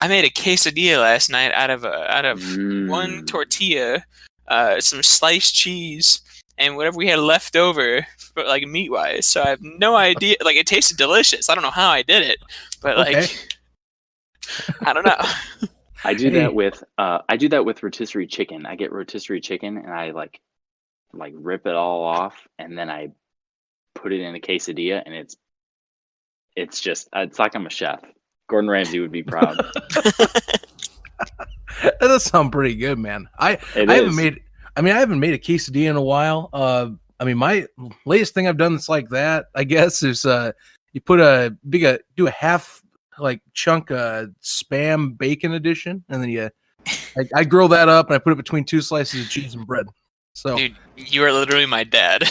I made a quesadilla last night out of one tortilla, some sliced cheese, and whatever we had left over, like meat wise. So I have no idea. Like, it tasted delicious. I don't know how I did it, but like, I don't know. I do that with rotisserie chicken. I get rotisserie chicken and I like rip it all off, and then I put it in a quesadilla, and it's like I'm a chef. Gordon Ramsay would be proud. That does sound pretty good, man. I haven't made a quesadilla in a while. My latest thing I've done that's like that, I guess, is you put do a half like chunk Spam bacon edition, and then I grill that up and I put it between 2 slices of cheese and bread. So, dude, you are literally my dad.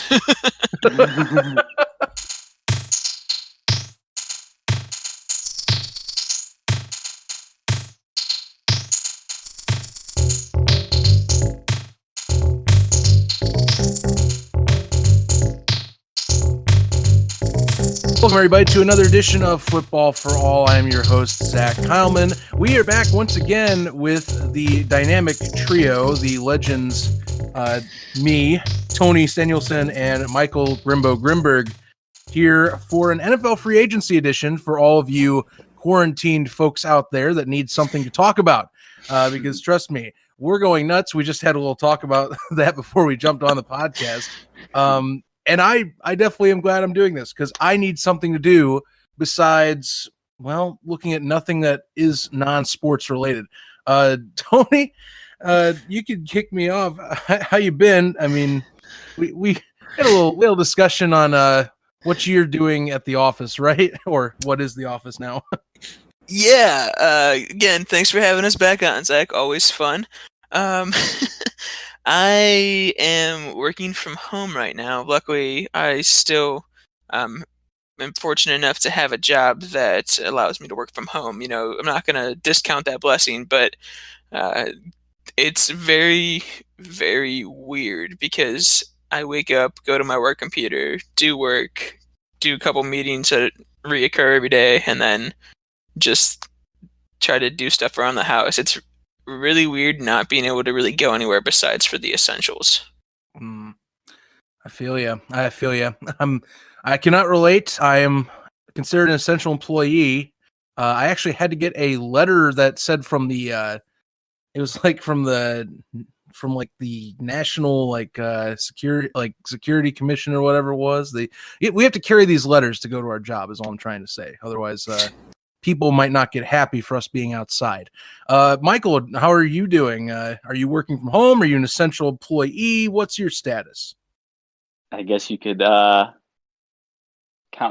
Welcome, everybody, to another edition of Football for All. I am your host, Zach Keilman. We are back once again with the dynamic trio, the legends, me, Tony Stenulson, and Michael Grimberg, here for an NFL free agency edition for all of you quarantined folks out there that need something to talk about. Because trust me, we're going nuts. We just had a little talk about that before we jumped on the podcast. And I definitely am glad I'm doing this because I need something to do besides, well, looking at nothing that is non-sports related. Tony, you could kick me off. How you been? I mean, we had a little discussion on what you're doing at the office, right? Or what is the office now? Yeah. Again, thanks for having us back on, Zach. Always fun. I am working from home right now. Luckily, I still am fortunate enough to have a job that allows me to work from home. You know, I'm not going to discount that blessing, but it's very, very weird because I wake up, go to my work computer, do work, do a couple meetings that reoccur every day, and then just try to do stuff around the house. It's really weird not being able to really go anywhere besides for the essentials. I feel you. I cannot relate. I am considered an essential employee. I actually had to get a letter that said from the it was like from the national security commission or whatever it was. We have to carry these letters to go to our job is all I'm trying to say. Otherwise people might not get happy for us being outside. Michael, how are you doing? Are you working from home? Are you an essential employee? What's your status? I guess you could count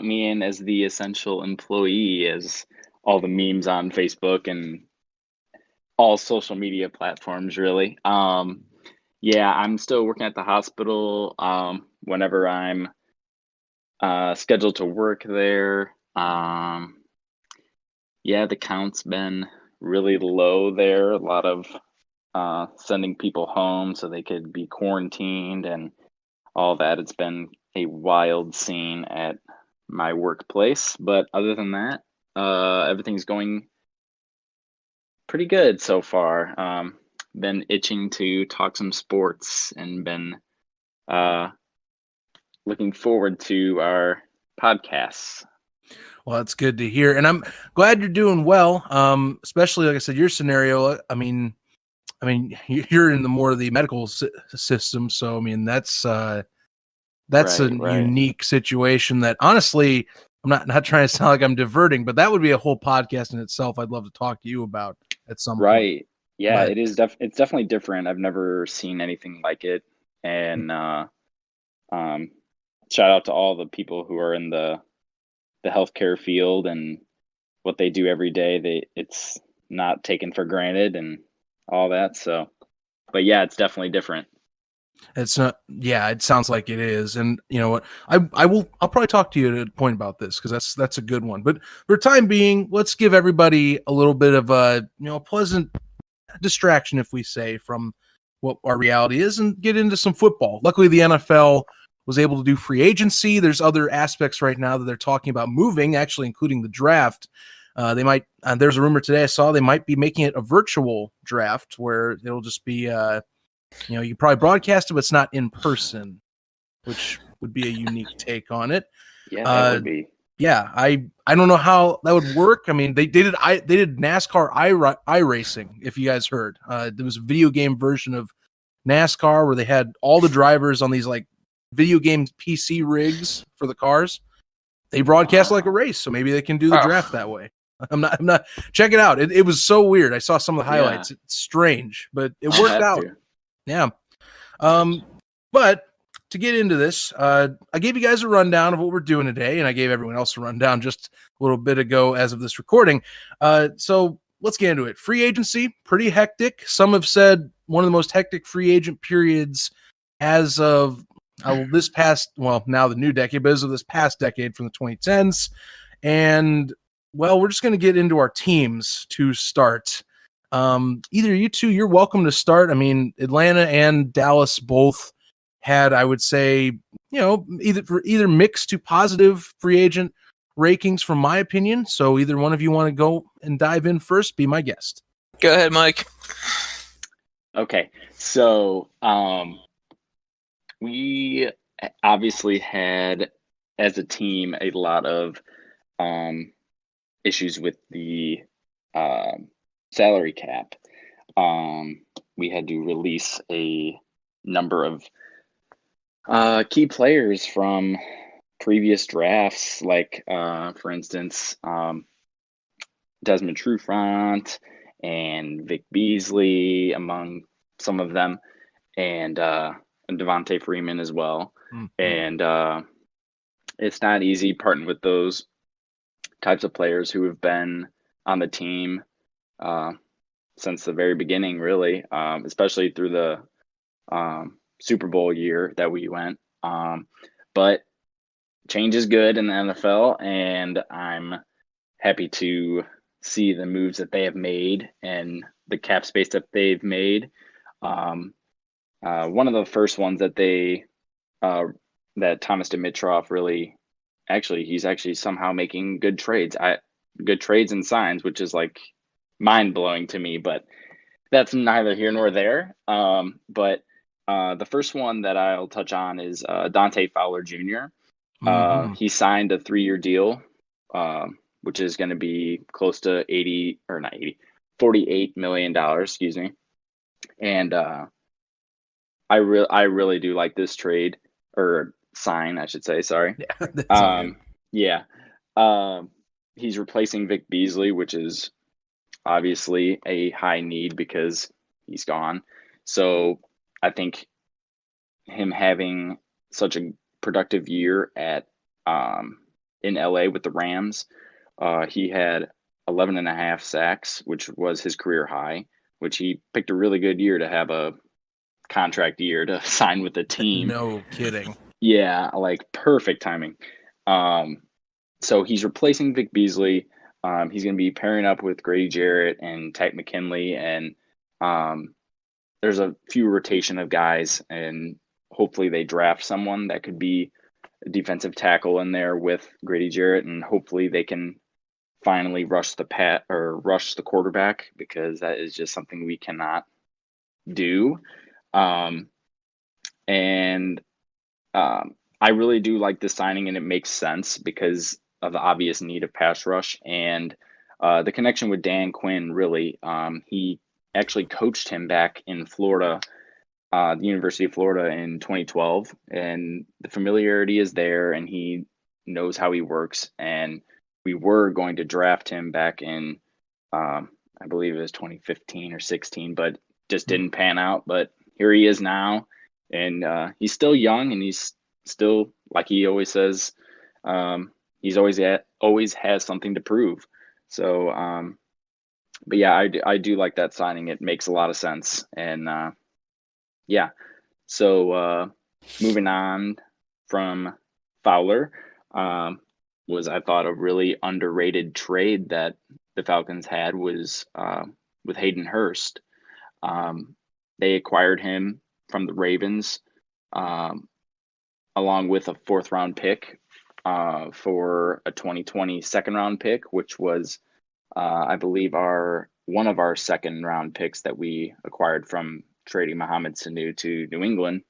me in as the essential employee, as all the memes on Facebook and all social media platforms, really. Yeah, I'm still working at the hospital whenever I'm scheduled to work there. Yeah, the count's been really low there. A lot of sending people home so they could be quarantined and all that. It's been a wild scene at my workplace. But other than that, everything's going pretty good so far. Been itching to talk some sports and been looking forward to our podcasts. Well, that's good to hear. And I'm glad you're doing well. Especially, like I said, your scenario, I mean, you're in the more of the medical system. So, I mean, that's right. Unique situation that honestly, I'm not trying to sound like I'm diverting, but that would be a whole podcast in itself. I'd love to talk to you about at some point. Right. Yeah, but it's definitely different. I've never seen anything like it. And shout out to all the people who are in the healthcare field and what they do every day. It's not taken for granted and all that. So, but yeah, it's definitely different. It's not. Yeah, it sounds like it is. And you know what? I'll probably talk to you at a point about this because that's a good one. But for the time being, let's give everybody a little bit of a pleasant distraction, if we say, from what our reality is, and get into some football. Luckily, the NFL was able to do free agency. There's other aspects right now that they're talking about moving, actually including the draft. They might. There's a rumor today I saw they might be making it a virtual draft where it'll just be, you can probably broadcast it, but it's not in person, which would be a unique take on it. Yeah, that would be. Yeah, I don't know how that would work. I mean, they did NASCAR iRacing. If you guys heard, there was a video game version of NASCAR where they had all the drivers on these like video game PC rigs for the cars. They broadcast like a race, so maybe they can do the draft that way. I'm not. Check it out. It was so weird. I saw some of the highlights. Yeah. It's strange, but it worked out. Yeah. But to get into this, I gave you guys a rundown of what we're doing today, and I gave everyone else a rundown just a little bit ago as of this recording. So let's get into it. Free agency, pretty hectic. Some have said one of the most hectic free agent periods as of this past, now the new decade, but as of this past decade from the 2010s. And, we're just going to get into our teams to start. Either you two, you're welcome to start. I mean, Atlanta and Dallas both had, I would say, either mixed to positive free agent rankings from my opinion. So either one of you want to go and dive in first, be my guest. Go ahead, Mike. Okay. So, we obviously had, as a team, a lot of issues with the salary cap. We had to release a number of key players from previous drafts, like, for instance, Desmond Trufant and Vic Beasley, among some of them, and Devontae Freeman as well. Mm-hmm. And it's not easy parting with those types of players who have been on the team since the very beginning, really, especially through the Super Bowl year that we went. But change is good in the NFL, and I'm happy to see the moves that they have made and the cap space that they've made. One of the first ones that that Thomas Dimitroff really, he's actually somehow making good trades and signs, which is like mind blowing to me, but that's neither here nor there. But the first one that I'll touch on is Dante Fowler Jr. Mm-hmm. He signed a 3-year deal, which is going to be close to $48 million, excuse me. And I really do like this trade, or sign, I should say. Sorry. Yeah. He's replacing Vic Beasley, which is obviously a high need because he's gone. So I think him having such a productive year at in LA with the Rams, he had 11.5 sacks, which was his career high, which he picked a really good year to have a contract year to sign with the team. No kidding. Yeah, like perfect timing. So he's replacing Vic Beasley. He's going to be pairing up with Grady Jarrett and Takk McKinley, and there's a few rotation of guys, and hopefully they draft someone that could be a defensive tackle in there with Grady Jarrett, and hopefully they can finally rush the quarterback, because that is just something we cannot do. I really do like this signing, and it makes sense because of the obvious need of pass rush and the connection with Dan Quinn. Really, he actually coached him back in Florida, the University of Florida, in 2012, and the familiarity is there, and he knows how he works. And we were going to draft him back in, I believe it was 2015 or 16, but just didn't pan out. But here he is now, and he's still young, and he's still, like he always says, he's always has something to prove. So, but yeah, I do like that signing. It makes a lot of sense. And yeah, so moving on from Fowler, was, I thought, a really underrated trade that the Falcons had was with Hayden Hurst. They acquired him from the Ravens, along with a 4th round pick for a 2020 2nd round pick, which was I believe one of our second round picks that we acquired from trading Mohamed Sanu to New England,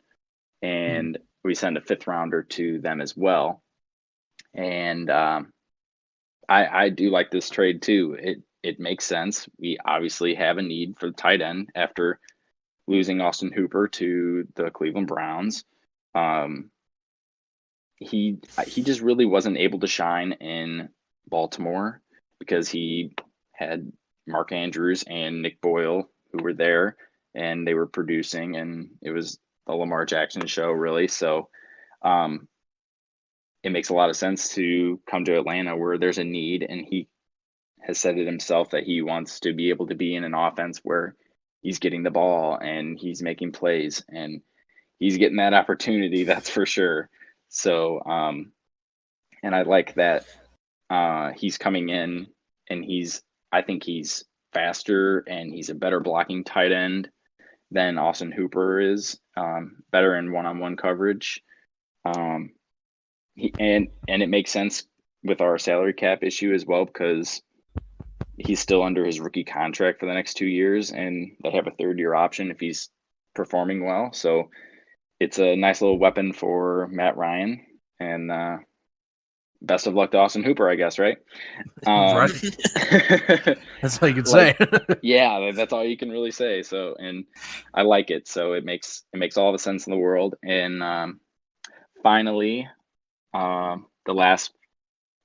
and we sent a 5th rounder to them as well. And I do like this trade too. It makes sense. We obviously have a need for the tight end after losing Austin Hooper to the Cleveland Browns. He just really wasn't able to shine in Baltimore because he had Mark Andrews and Nick Boyle who were there, and they were producing, and it was the Lamar Jackson show, really. So it makes a lot of sense to come to Atlanta where there's a need, and he has said it himself that he wants to be able to be in an offense where he's getting the ball and he's making plays, and he's getting that opportunity, that's for sure. So, and I like that he's coming in, and I think he's faster and he's a better blocking tight end than Austin Hooper is, better in one-on-one coverage. And it makes sense with our salary cap issue as well, because he's still under his rookie contract for the next 2 years, and they have a 3rd-year option if he's performing well. So it's a nice little weapon for Matt Ryan, and best of luck to Austin Hooper, I guess, right? Right. That's all you can say. Yeah, that's all you can really say. So, and I like it. So it makes all the sense in the world. And finally, the last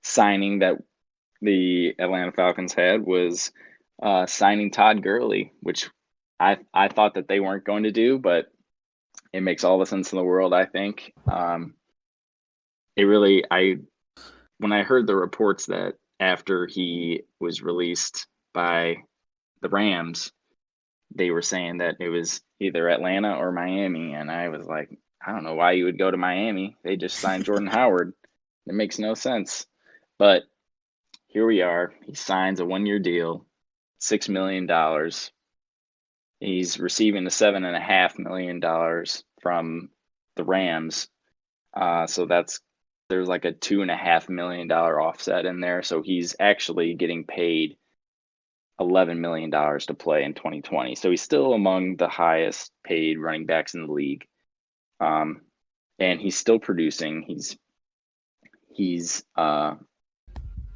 signing that the Atlanta Falcons had was signing Todd Gurley, which I thought that they weren't going to do, but it makes all the sense in the world, I think. When I heard the reports that after he was released by the Rams, they were saying that it was either Atlanta or Miami, and I was like, I don't know why you would go to Miami. They just signed Jordan Howard. It makes no sense. But here we are. He signs a 1-year deal, $6 million. He's receiving the $7.5 million from the Rams. So there's like a $2.5 million offset in there. So he's actually getting paid $11 million to play in 2020. So he's still among the highest paid running backs in the league. And he's still producing. He's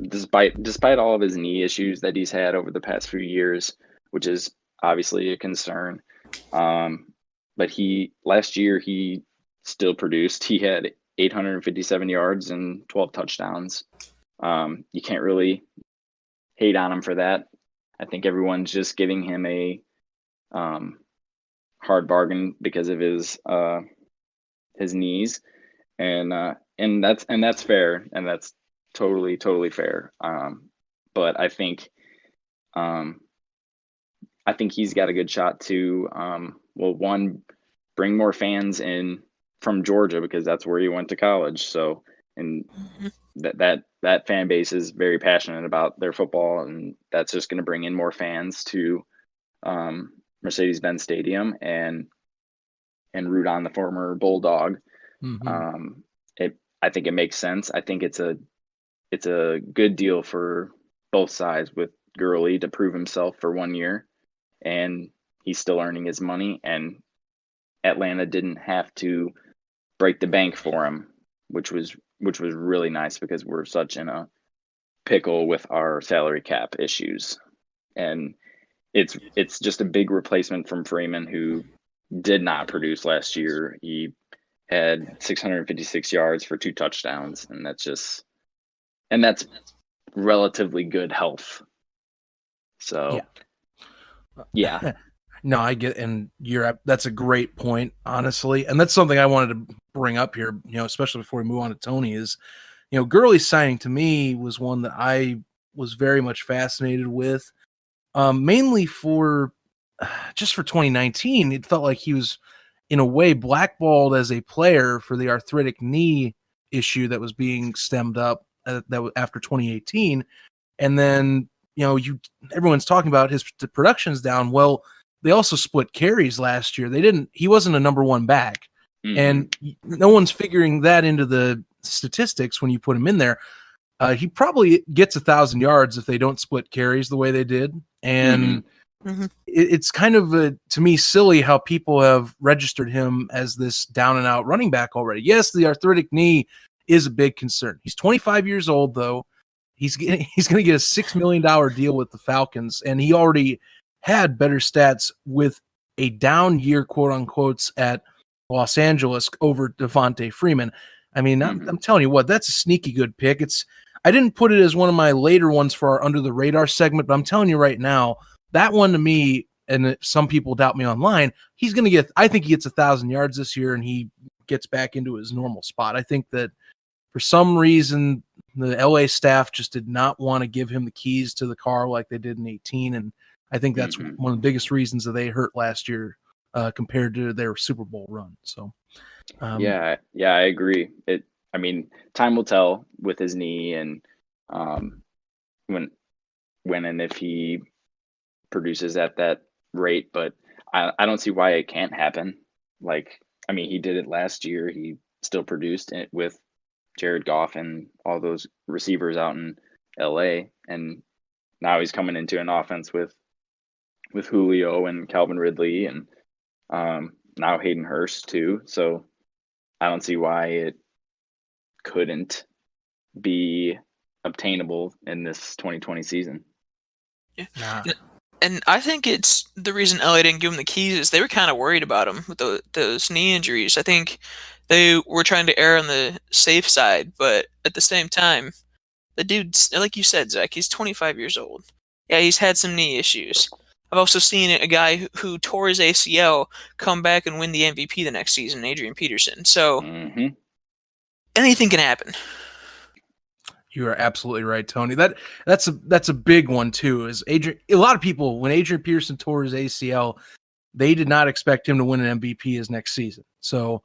despite all of his knee issues that he's had over the past few years, which is obviously a concern. But last year he still produced. He had 857 yards and 12 touchdowns. You can't really hate on him for that. I think everyone's just giving him a hard bargain because of his knees, and that's fair, and that's totally fair. But I think he's got a good shot to one, bring more fans in from Georgia, because that's where he went to college. So, and that fan base is very passionate about their football, and that's just going to bring in more fans to Mercedes-Benz Stadium and root on the former Bulldog. I think it makes sense. I think it's a good deal for both sides, with Gurley to prove himself for 1 year, and he's still earning his money, and Atlanta didn't have to break the bank for him, which was really nice, because we're such in a pickle with our salary cap issues. And it's just a big replacement from Freeman, who did not produce last year. He had 656 yards for 2 touchdowns, and that's relatively good health. So yeah. No, I get, and that's a great point, honestly. And that's something I wanted to bring up here, especially before we move on to Tony, is, Gurley's signing to me was one that I was very much fascinated with, mainly for 2019. It felt like he was, in a way, blackballed as a player for the arthritic knee issue that was being stemmed up after 2018. And then, everyone's talking about the production's down. Well, they also split carries last year. He wasn't a number 1 back. And no one's figuring that into the statistics when you put him in there. He probably gets 1,000 yards if they don't split carries the way they did. And it's kind of, to me, silly how people have registered him as this down and out running back already. Yes, the arthritic knee is a big concern. He's 25 years old, though. He's going to get a $6 million deal with the Falcons, and he already had better stats with a down year, quote unquote, at Los Angeles over Devontae Freeman. I mean, I'm telling you what, that's a sneaky good pick. I didn't put it as one of my later ones for our under the radar segment, but I'm telling you right now, that one to me, and some people doubt me online, I think he gets 1,000 yards this year and he gets back into his normal spot. I think that for some reason, the LA staff just did not want to give him the keys to the car like they did in 18. And I think that's one of the biggest reasons that they hurt last year compared to their Super Bowl run. So, yeah, I agree. Time will tell with his knee and when and if he produces at that rate, but I don't see why it can't happen. He did it last year. He still produced it with Jared Goff and all those receivers out in LA, and now he's coming into an offense with Julio and Calvin Ridley and now Hayden Hurst too. So I don't see why it couldn't be obtainable in this 2020 season. Yeah. Nah. And I think it's the reason LA didn't give him the keys is they were kind of worried about him with those knee injuries. I think they were trying to err on the safe side, but at the same time, the dude's, like you said, Zach, he's 25 years old. Yeah, he's had some knee issues. I've also seen a guy who tore his ACL come back and win the MVP the next season, Adrian Peterson. So anything can happen. You are absolutely right, Tony. That's a big one too. Is Adrian? A lot of people, when Adrian Peterson tore his ACL, they did not expect him to win an MVP his next season. So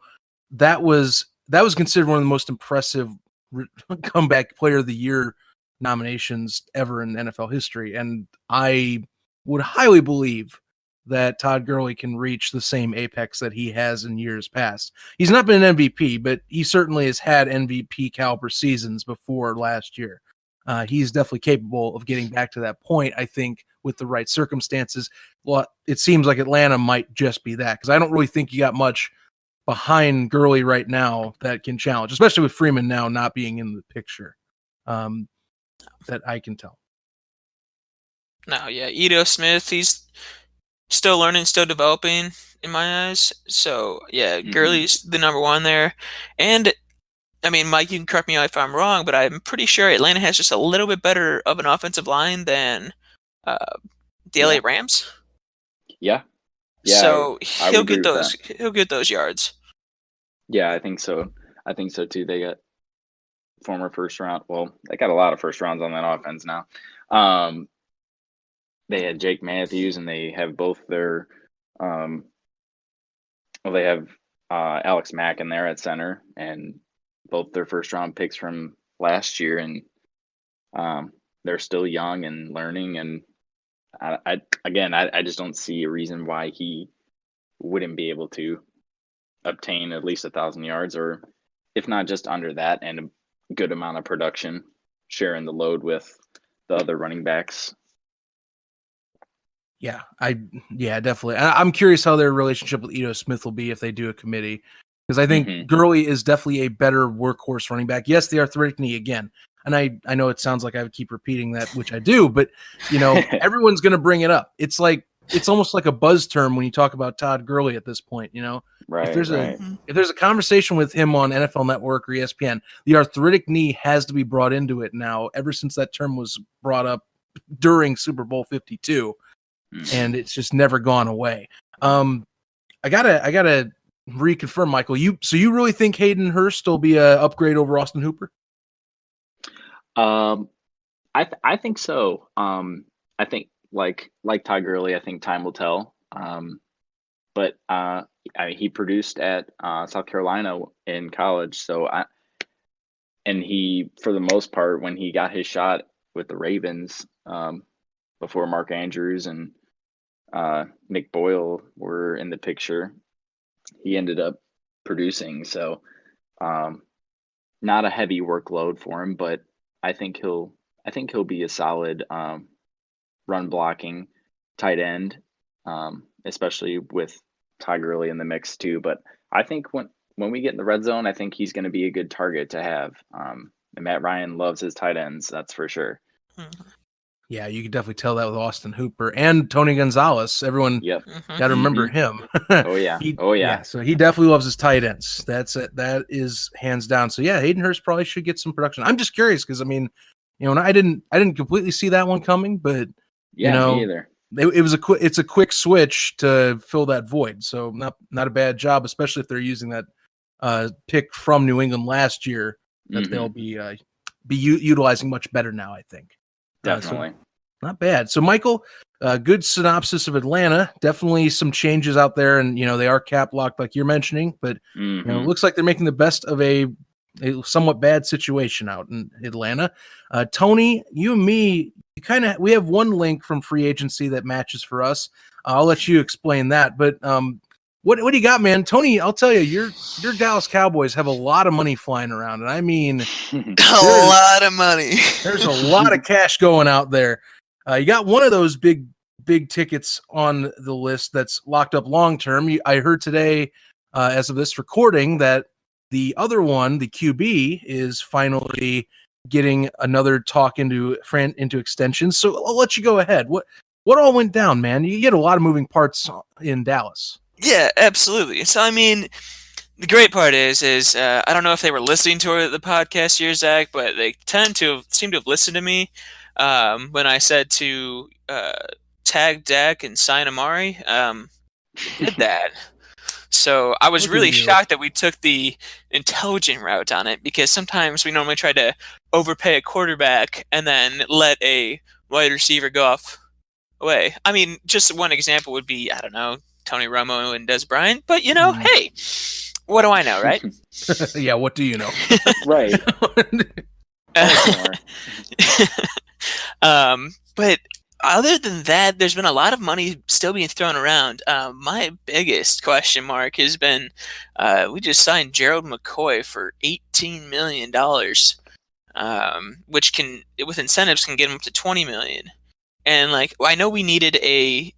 that was considered one of the most impressive comeback player of the year nominations ever in NFL history. And I would highly believe that Todd Gurley can reach the same apex that he has in years past. He's not been an MVP, but he certainly has had MVP caliber seasons before last year. He's definitely capable of getting back to that point, I think, with the right circumstances. Well, it seems like Atlanta might just be that, because I don't really think you got much behind Gurley right now that can challenge, especially with Freeman now not being in the picture, that I can tell. No, yeah, Ito Smith, he's still learning, still developing in my eyes. So, yeah, Gurley's the number one there. And, I mean, Mike, you can correct me if I'm wrong, but I'm pretty sure Atlanta has just a little bit better of an offensive line than the LA Rams. Yeah. So he'll get those yards. Yeah, I think so. I think so too. They got former first round. Well, they got a lot of first rounds on that offense now. They had Jake Matthews, and they have both their they have Alex Mack in there at center, and both their first round picks from last year, and they're still young and learning. And I just don't see a reason why he wouldn't be able to obtain at least 1,000 yards, or if not just under that, and a good amount of production, sharing the load with the other running backs. Yeah, definitely. I'm curious how their relationship with Ito Smith will be if they do a committee, because I think Gurley is definitely a better workhorse running back. Yes, the arthritic knee again, and I know it sounds like I would keep repeating that, which I do, but everyone's going to bring it up. It's almost like a buzz term when you talk about Todd Gurley at this point. Right, if there's a conversation with him on NFL Network or ESPN, the arthritic knee has to be brought into it now. Ever since that term was brought up during Super Bowl 52. And it's just never gone away. I gotta reconfirm, Michael. You really think Hayden Hurst will be an upgrade over Austin Hooper? I think so. I think like Todd Gurley, I think time will tell. But he produced at South Carolina in college, and he, for the most part, when he got his shot with the Ravens, before Mark Andrews and Nick Boyle were in the picture, he ended up producing. So not a heavy workload for him, but I think he'll be a solid run blocking tight end, especially with Ty Gurley in the mix too. But I think when we get in the red zone, I think he's going to be a good target to have. And Matt Ryan loves his tight ends, that's for sure. Yeah, you can definitely tell that with Austin Hooper and Tony Gonzalez. Everyone Yep. got to remember him. Oh yeah. Oh yeah. So he definitely loves his tight ends. That's it. That is hands down. So yeah, Hayden Hurst probably should get some production. I'm just curious because I mean, I didn't completely see that one coming, but Yeah, me either. It's a quick switch to fill that void. So not a bad job, especially if they're using that pick from New England last year that they'll be utilizing much better now, I think. Definitely. So not bad. So Michael, good synopsis of Atlanta. Definitely some changes out there, and they are cap locked like you're mentioning, but it looks like they're making the best of a somewhat bad situation out in Atlanta. Tony, you and me, we have one link from free agency that matches for us. I'll let you explain that, but what do you got, man? Tony, I'll tell you, your Dallas Cowboys have a lot of money flying around, and I mean a lot of money. There's a lot of cash going out there. You got one of those big tickets on the list that's locked up long term. I heard today, as of this recording, that the other one, the QB, is finally getting another talk into extensions. So I'll let you go ahead. What all went down, man? You get a lot of moving parts in Dallas. Yeah, absolutely. So, I mean, the great part is I don't know if they were listening to the podcast here, Zach, but they seem to have listened to me when I said to tag Dak and sign Amari. They did that. So I was really shocked that we took the intelligent route on it, because sometimes we normally try to overpay a quarterback and then let a wide receiver go off away. I mean, just one example would be, I don't know, Tony Romo and Des Bryant, but hey, what do I know, right? Yeah, what do you know? Right. But other than that, there's been a lot of money still being thrown around. My biggest question mark has been, we just signed Gerald McCoy for $18 million, which with incentives can get him up to $20 million. And I know we needed a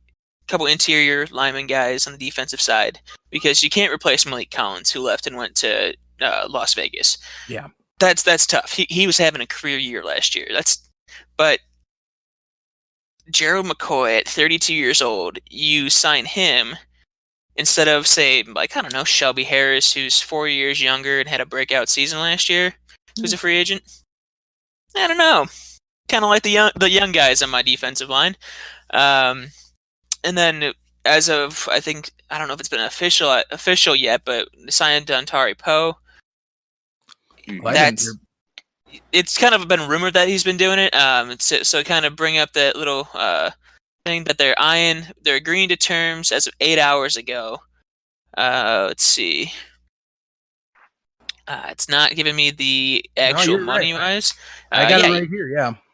couple interior lineman guys on the defensive side, because you can't replace Malik Collins, who left and went to Las Vegas. Yeah, that's tough. He was having a career year last year. But Gerald McCoy at 32 years old, you sign him instead of, say, I don't know, Shelby Harris, who's 4 years younger and had a breakout season last year, who's a free agent. I don't know. Kind of like the young guys on my defensive line. And then, as of, I don't know if it's been official yet, but signed Dontari Poe. It's kind of been rumored that he's been doing it. So kind of bring up that little thing that they're eyeing. They're agreeing to terms as of 8 hours ago. Let's see. It's not giving me the actual money-wise. I got it right here.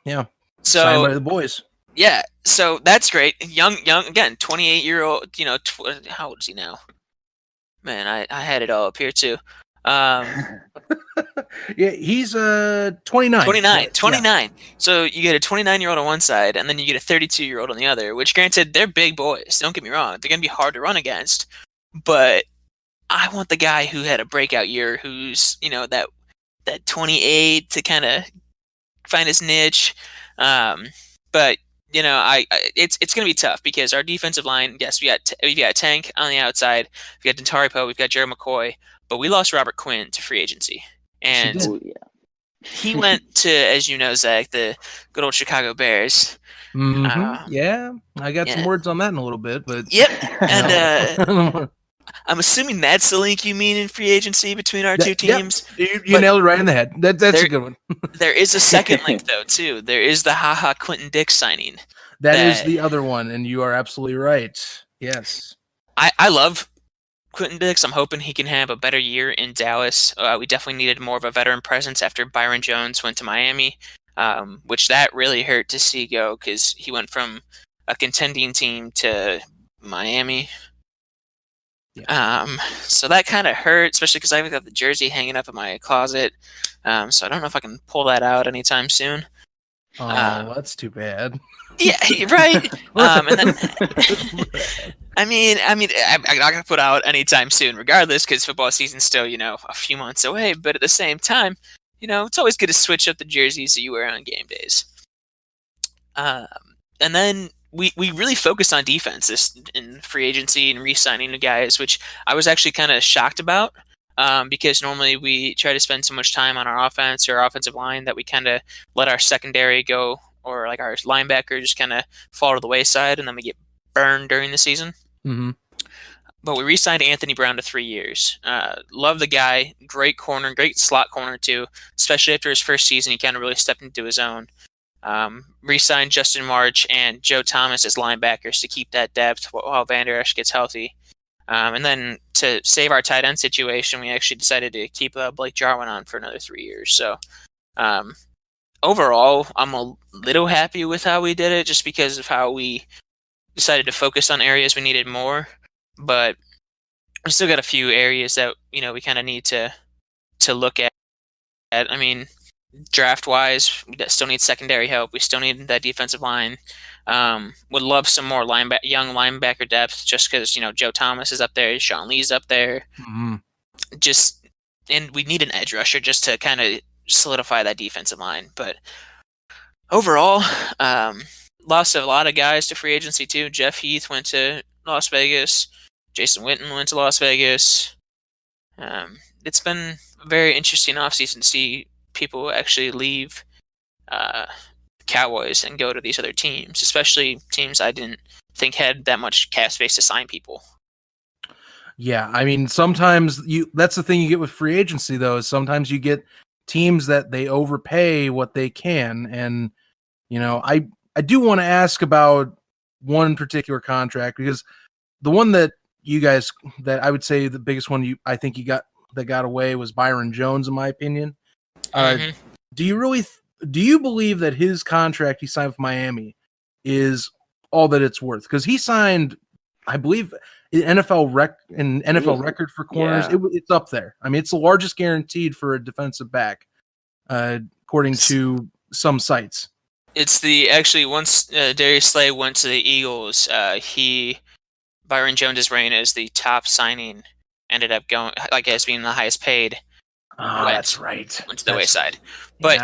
Yeah. So, signed by the boys. Yeah, so that's great. Young again, 28-year-old. How old is he now? Man, I had it all up here too. Yeah, he's 29. 29. Yeah. So you get a 29-year-old on one side, and then you get a 32-year-old on the other. Which, granted, they're big boys. Don't get me wrong; they're gonna be hard to run against. But I want the guy who had a breakout year, who's that 28 to kind of find his niche. But it's going to be tough, because our defensive line, yes, we've got Tank on the outside, we've got Dontari Poe, we've got Jared McCoy, but we lost Robert Quinn to free agency. And he went to, as you know, Zach, the good old Chicago Bears. Yeah, I got some words on that in a little bit, but yep. And I'm assuming that's the link you mean in free agency between our two teams. Yep. You nailed it right in the head. That's a good one. There is a second link, though, too. There is the Quentin Dix signing. That is the other one, and you are absolutely right. Yes. I love Quentin Dix. I'm hoping he can have a better year in Dallas. We definitely needed more of a veteran presence after Byron Jones went to Miami, which that really hurt to see go, because he went from a contending team to Miami. So that kind of hurt, especially because I've got the jersey hanging up in my closet. So I don't know if I can pull that out anytime soon. That's too bad. Yeah, right. And then, I'm not gonna put out anytime soon, regardless, because football season's still, a few months away. But at the same time, it's always good to switch up the jerseys that you wear on game days. And then we really focused on defense in free agency and re-signing the guys, which I was actually kind of shocked about. Because normally we try to spend so much time on our offense or offensive line that we kind of let our secondary go, or like our linebacker just kind of fall to the wayside, and then we get burned during the season. Mm-hmm. But we re-signed Anthony Brown to 3 years. Love the guy. Great corner, great slot corner too. Especially after his first season, he kind of really stepped into his own. Re-signed Justin March and Joe Thomas as linebackers to keep that depth while Vander Esch gets healthy. And then to save our tight end situation, we actually decided to keep Blake Jarwin on for another 3 years. So overall, I'm a little happy with how we did it, just because of how we decided to focus on areas we needed more. But we still got a few areas that we kind of need to look at. I mean, draft-wise, we still need secondary help. We still need that defensive line. Would love some more young linebacker depth, just because Joe Thomas is up there, Sean Lee's up there. Mm-hmm. And we need an edge rusher just to kind of solidify that defensive line. But overall, lost a lot of guys to free agency too. Jeff Heath went to Las Vegas. Jason Witten went to Las Vegas. It's been a very interesting offseason to see people actually leave Cowboys and go to these other teams, especially teams I didn't think had that much cap space to sign people. Yeah, I mean, sometimes that's the thing you get with free agency, though, is sometimes you get teams that they overpay what they can. And, I do want to ask about one particular contract, because the one that you guys, that I would say the biggest one I think you got that got away was Byron Jones, in my opinion. Mm-hmm. Do you believe that his contract he signed with Miami is all that it's worth? Because he signed, I believe, an NFL record for corners. Yeah. It's up there. I mean, it's the largest guaranteed for a defensive back, according to some sites. It's once Darius Slay went to the Eagles, Byron Jones's reign as the top signing ended up going as being the highest paid. That's right. Went to the wayside. But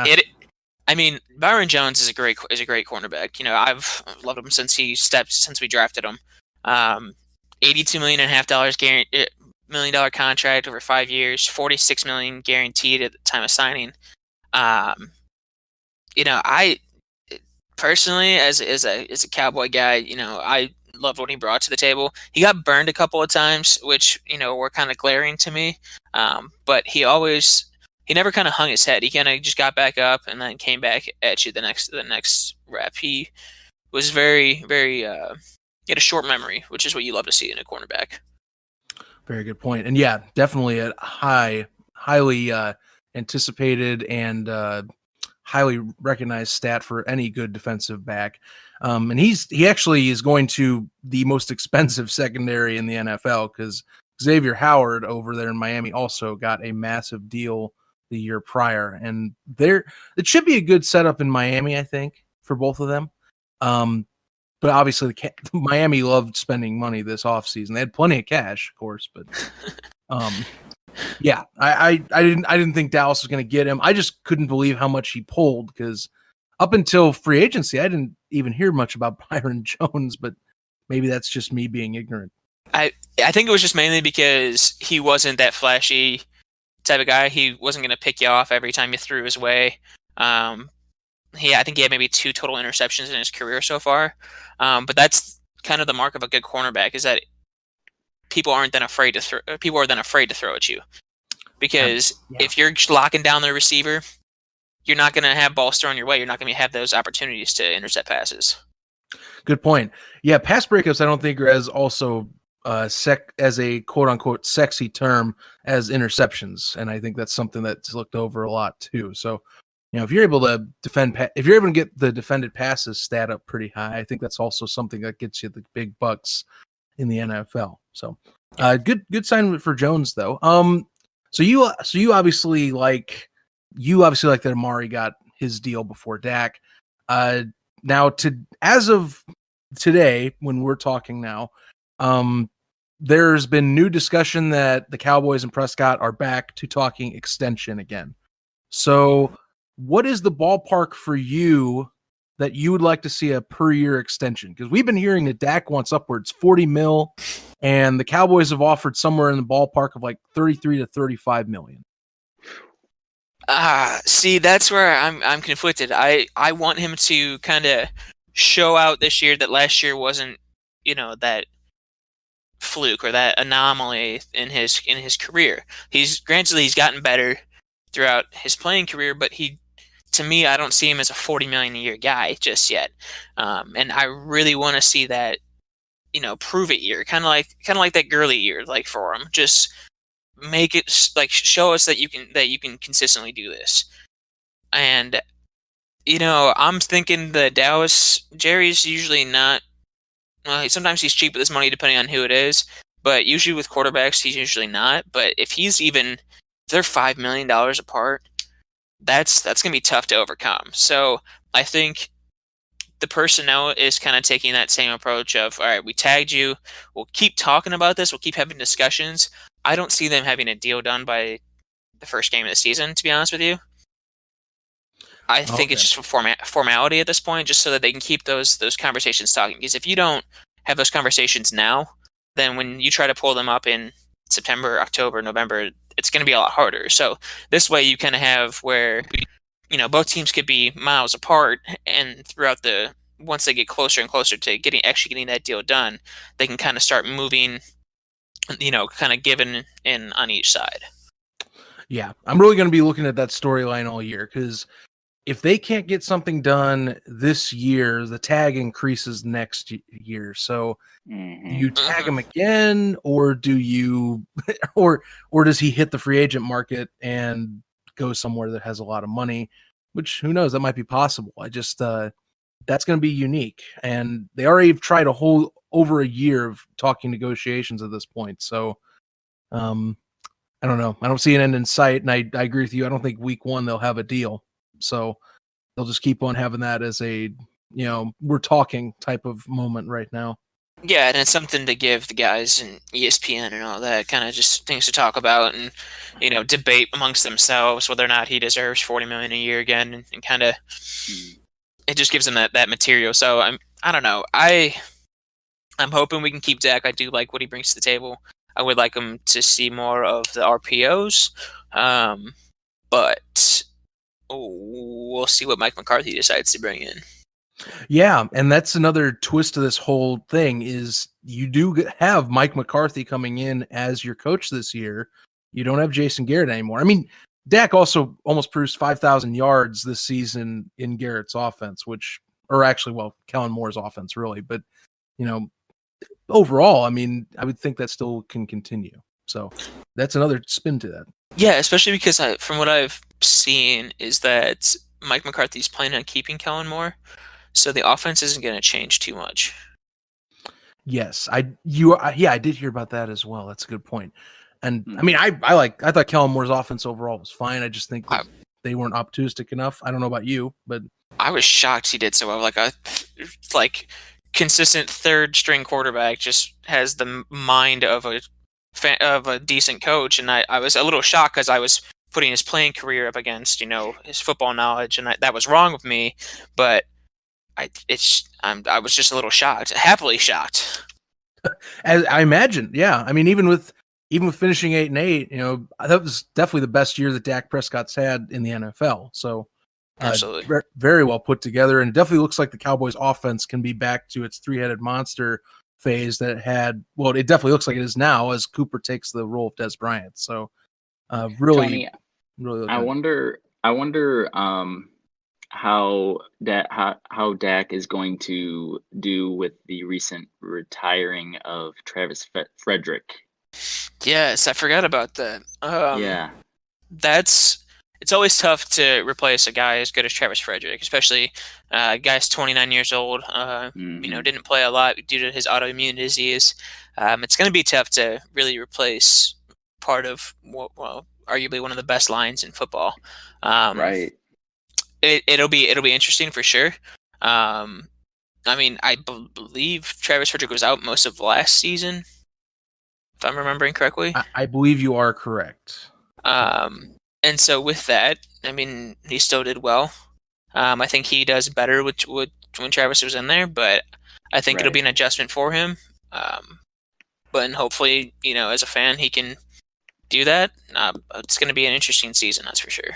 Byron Jones is a great cornerback. I've loved him since we drafted him. $82.5 million contract over 5 years, $46 million guaranteed at the time of signing. I personally, as a Cowboy guy, I loved what he brought to the table. He got burned a couple of times, which were kind of glaring to me. But he never kind of hung his head. He kind of just got back up and then came back at you the next rep. He was very, very. He had a short memory, which is what you love to see in a cornerback. Very good point. And yeah, definitely a highly anticipated and highly recognized stat for any good defensive back. And he actually is going to the most expensive secondary in the NFL, because Xavier Howard over there in Miami also got a massive deal the year prior. And it should be a good setup in Miami, I think, for both of them. But obviously, Miami loved spending money this offseason. They had plenty of cash, of course, but yeah, I didn't think Dallas was going to get him. I just couldn't believe how much he pulled, because up until free agency, I didn't even hear much about Byron Jones. But maybe that's just me being ignorant. I think it was just mainly because he wasn't that flashy type of guy. He wasn't going to pick you off every time you threw his way. I think he had maybe 2 total interceptions in his career so far. But that's kind of the mark of a good cornerback, is that people are then afraid to throw at you. Because if you're locking down the receiver, you're not going to have balls thrown your way. You're not going to have those opportunities to intercept passes. Good point. Yeah, pass breakups I don't think are as also as a quote-unquote sexy term as interceptions. And I think that's something that's looked over a lot too. So, if you're able to if you're able to get the defended passes stat up pretty high, I think that's also something that gets you the big bucks. in the NFL. So, good sign for Jones though. So you obviously like that Amari got his deal before Dak. Now as of today, when we're talking now, there's been new discussion that the Cowboys and Prescott are back to talking extension again. So, what is the ballpark for you that you would like to see a per year extension? Because we've been hearing that Dak wants upwards 40 mil, and the Cowboys have offered somewhere in the ballpark of like 33 to 35 million. See, that's where I'm conflicted. I want him to kind of show out this year that last year wasn't, that fluke or that anomaly in his career. He's gotten better throughout his playing career, but to me, I don't see him as a 40 million a year guy just yet. And I really want to see that, prove it year, kind of like that Gurley year, like for him. Just make it like show us that you can consistently do this. And I'm thinking the Dallas Jerry's usually not. Well, sometimes he's cheap with his money depending on who it is, but usually with quarterbacks he's usually not. But if they're $5 million apart, that's gonna be tough to overcome. So I think the personnel is kind of taking that same approach of, all right, we tagged you, we'll keep talking about this, we'll keep having discussions. I don't see them having a deal done by the first game of the season, to be honest with you. I think it's just a formality at this point, just so that they can keep those conversations talking. Because if you don't have those conversations now, then when you try to pull them up in September, October, November, it's going to be a lot harder. So this way you kind of have where, both teams could be miles apart, and once they get closer and closer to getting that deal done, they can kind of start moving, kind of giving in on each side. Yeah, I'm really going to be looking at that storyline all year, because if they can't get something done this year, the tag increases next year. So do you tag him again, or do you, or does he hit the free agent market and go somewhere that has a lot of money? Which, who knows, that might be possible. I just, that's going to be unique. And they already tried over a year of talking negotiations at this point. So, I don't know. I don't see an end in sight. And I agree with you. I don't think week one they'll have a deal. So they'll just keep on having that as a, we're talking type of moment right now. Yeah, and it's something to give the guys and ESPN and all that, kind of just things to talk about and, debate amongst themselves whether or not he deserves $40 million a year again, and kind of, it just gives them that material. So I don't know. I'm hoping we can keep Dak. I do like what he brings to the table. I would like him to see more of the RPOs, but we'll see what Mike McCarthy decides to bring in. Yeah, and that's another twist to this whole thing is you do have Mike McCarthy coming in as your coach this year. You don't have Jason Garrett anymore. I mean, Dak also almost produced 5,000 yards this season in Garrett's offense, Kellen Moore's offense, really. But, overall, I mean, I would think that still can continue. So that's another spin to that. Yeah, especially because from what I've seen is that Mike McCarthy's planning on keeping Kellen Moore. So the offense isn't going to change too much. Yes, I did hear about that as well. That's a good point. And I mean, I thought Kellen Moore's offense overall was fine. I just think that they weren't optimistic enough. I don't know about you, but I was shocked he did so well. Like consistent third string quarterback just has the mind of a decent coach, and I was a little shocked because I was putting his playing career up against his football knowledge, and that was wrong with me, but. I was just a little shocked, happily shocked. As I imagine, yeah. I mean, even with finishing 8-8, that was definitely the best year that Dak Prescott's had in the NFL. So, absolutely, very well put together, and it definitely looks like the Cowboys' offense can be back to its three-headed monster phase that it had. Well, it definitely looks like it is now as Cooper takes the role of Des Bryant. So, really, Tony, really. I wonder. How Dak is going to do with the recent retiring of Travis Frederick. Yes, I forgot about that. Yeah, it's it's always tough to replace a guy as good as Travis Frederick, especially a guy's 29 years old. Didn't play a lot due to his autoimmune disease. It's going to be tough to really replace part of arguably one of the best lines in football. Right. It'll be interesting for sure. I believe Travis Frederick was out most of last season, if I'm remembering correctly. I believe you are correct. And so with that, he still did well. I think he does better with when Travis was in there, but I think it'll be an adjustment for him. But hopefully, as a fan, he can do that. It's going to be an interesting season, that's for sure.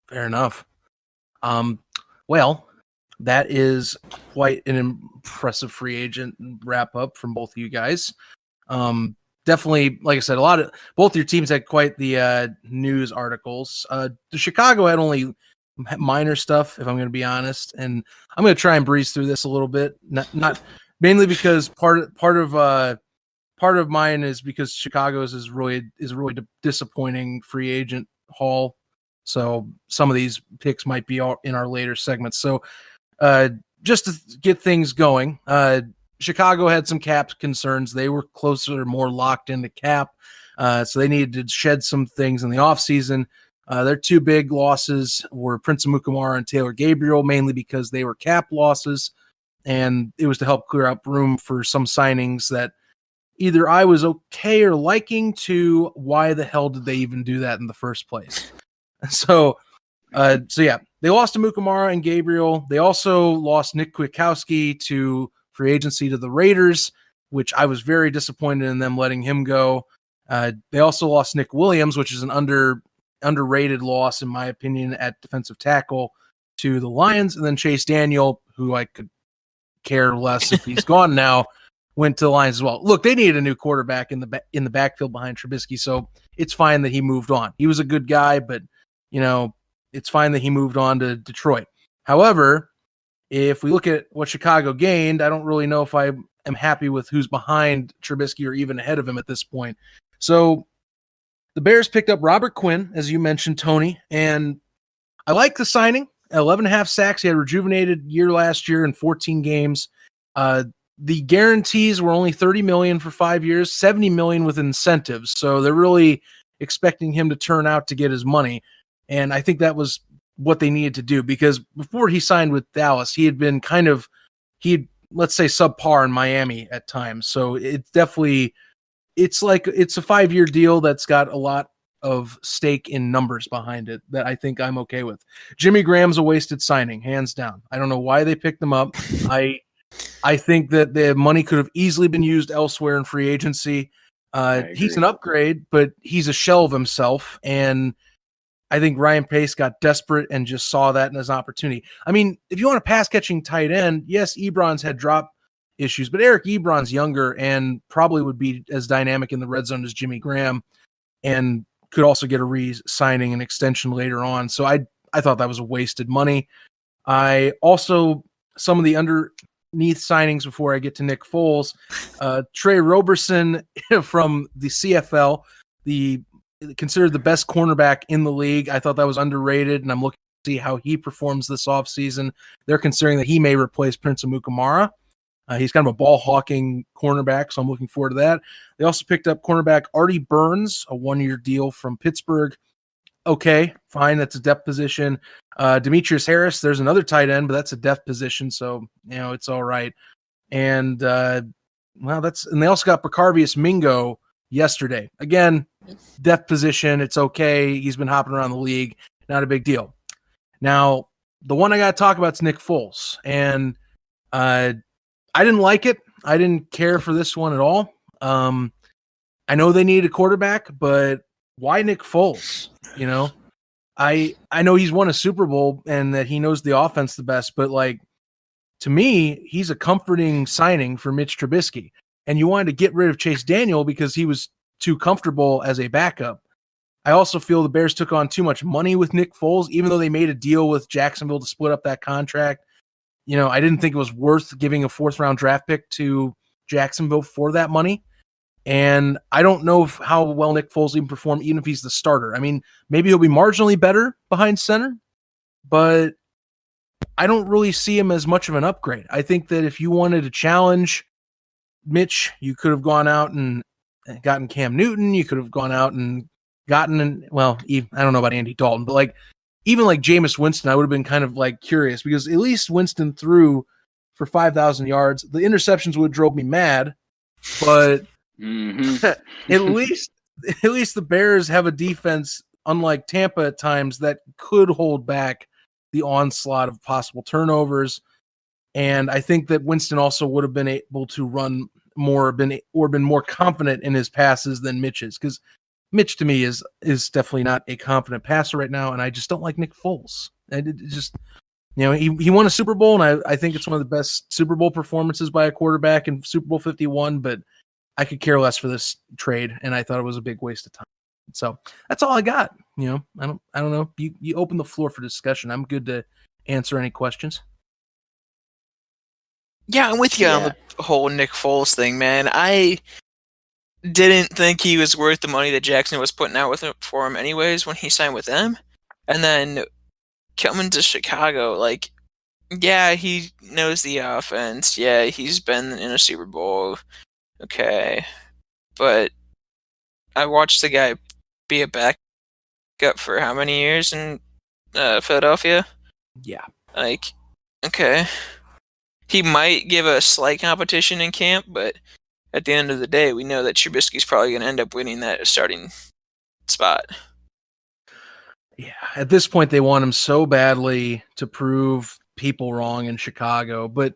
Fair enough. Well, that is quite an impressive free agent wrap up from both of you guys. Definitely, like I said, both your teams had quite the news articles. The Chicago had only minor stuff, if I'm going to be honest, and I'm going to try and breeze through this a little bit. Not mainly because part of mine is because Chicago's is really disappointing free agent haul. So some of these picks might be in our later segments. So just to get things going, Chicago had some cap concerns. They were more locked into cap. So they needed to shed some things in the offseason. Their two big losses were Prince Amukamara and Taylor Gabriel, mainly because they were cap losses. And it was to help clear up room for some signings that either I was okay or liking to why the hell did they even do that in the first place? So yeah, they lost to Amukamara and Gabriel. They also lost Nick Kwiatkowski to free agency to the Raiders, which I was very disappointed in them letting him go. They also lost Nick Williams, which is an underrated loss, in my opinion, at defensive tackle to the Lions. And then Chase Daniel, who I could care less if he's gone now, went to the Lions as well. Look, they needed a new quarterback in the backfield behind Trubisky, so it's fine that he moved on. He was a good guy, but it's fine that he moved on to Detroit. However, if we look at what Chicago gained, I don't really know if I am happy with who's behind Trubisky or even ahead of him at this point. So the Bears picked up Robert Quinn, as you mentioned, Tony, and I like the signing. 11.5 sacks. He had a rejuvenated year last year in 14 games. The guarantees were only $30 million for 5 years, $70 million with incentives. So they're really expecting him to turn out to get his money. And I think that was what they needed to do, because before he signed with Dallas, he had been let's say subpar in Miami at times. So it's a 5-year deal that's got a lot of stake in numbers behind it that I think I'm okay with. Jimmy Graham's a wasted signing, hands down. I don't know why they picked him up. I think that the money could have easily been used elsewhere in free agency. He's an upgrade, but he's a shell of himself. And I think Ryan Pace got desperate and just saw that as an opportunity. I mean, if you want a pass-catching tight end, yes, Ebron's had drop issues, but Eric Ebron's younger and probably would be as dynamic in the red zone as Jimmy Graham, and could also get a re-signing and extension later on. So I thought that was a wasted money. I also, some of the underneath signings before I get to Nick Foles, Trey Roberson from the CFL, considered the best cornerback in the league. I thought that was underrated, and I'm looking to see how he performs this offseason. They're considering that he may replace Prince Amukamara. He's kind of a ball-hawking cornerback, so I'm looking forward to that. They also picked up cornerback Artie Burns, a 1-year deal from Pittsburgh. Okay, fine, that's a depth position. Demetrius Harris, there's another tight end, but that's a depth position, so it's all right. And and they also got Precarvius Mingo yesterday. Again, depth position, it's okay. He's been hopping around the league, not a big deal. Now, the one I got to talk about is Nick Foles, and I didn't like it. I didn't care for this one at all. I know they need a quarterback, but why Nick Foles? I know he's won a Super Bowl and that he knows the offense the best, but to me, he's a comforting signing for Mitch Trubisky. And you wanted to get rid of Chase Daniel because he was too comfortable as a backup. I also feel the Bears took on too much money with Nick Foles, even though they made a deal with Jacksonville to split up that contract. I didn't think it was worth giving a 4th-round draft pick to Jacksonville for that money. And I don't know how well Nick Foles even perform, even if he's the starter. I mean, maybe he'll be marginally better behind center, but I don't really see him as much of an upgrade. I think that if you wanted to challenge Mitch, you could have gone out and gotten Cam Newton. You could have gone out and gotten, well, I don't know about Andy Dalton, but like even like Jameis Winston, I would have been kind of like curious because at least Winston threw for 5,000 yards. The interceptions would have drove me mad, but at least the Bears have a defense, unlike Tampa at times, that could hold back the onslaught of possible turnovers. And I think that Winston also would have been able to run more, been more confident in his passes than Mitch is, because Mitch to me is definitely not a confident passer right now, and I just don't like Nick Foles. And it just, he won a Super Bowl, and I think it's one of the best Super Bowl performances by a quarterback in Super Bowl 51, but I could care less for this trade, and I thought it was a big waste of time. So that's all I got. I don't know. You open the floor for discussion. I'm good to answer any questions. Yeah, I'm with you on the whole Nick Foles thing, man. I didn't think he was worth the money that Jackson was putting out for him anyways when he signed with them. And then coming to Chicago, like, yeah, he knows the offense. Yeah, he's been in a Super Bowl. Okay. But I watched the guy be a backup for how many years in Philadelphia? Yeah. Like, okay. He might give a slight competition in camp, but at the end of the day, we know that Trubisky's probably going to end up winning that starting spot. Yeah, at this point, they want him so badly to prove people wrong in Chicago, but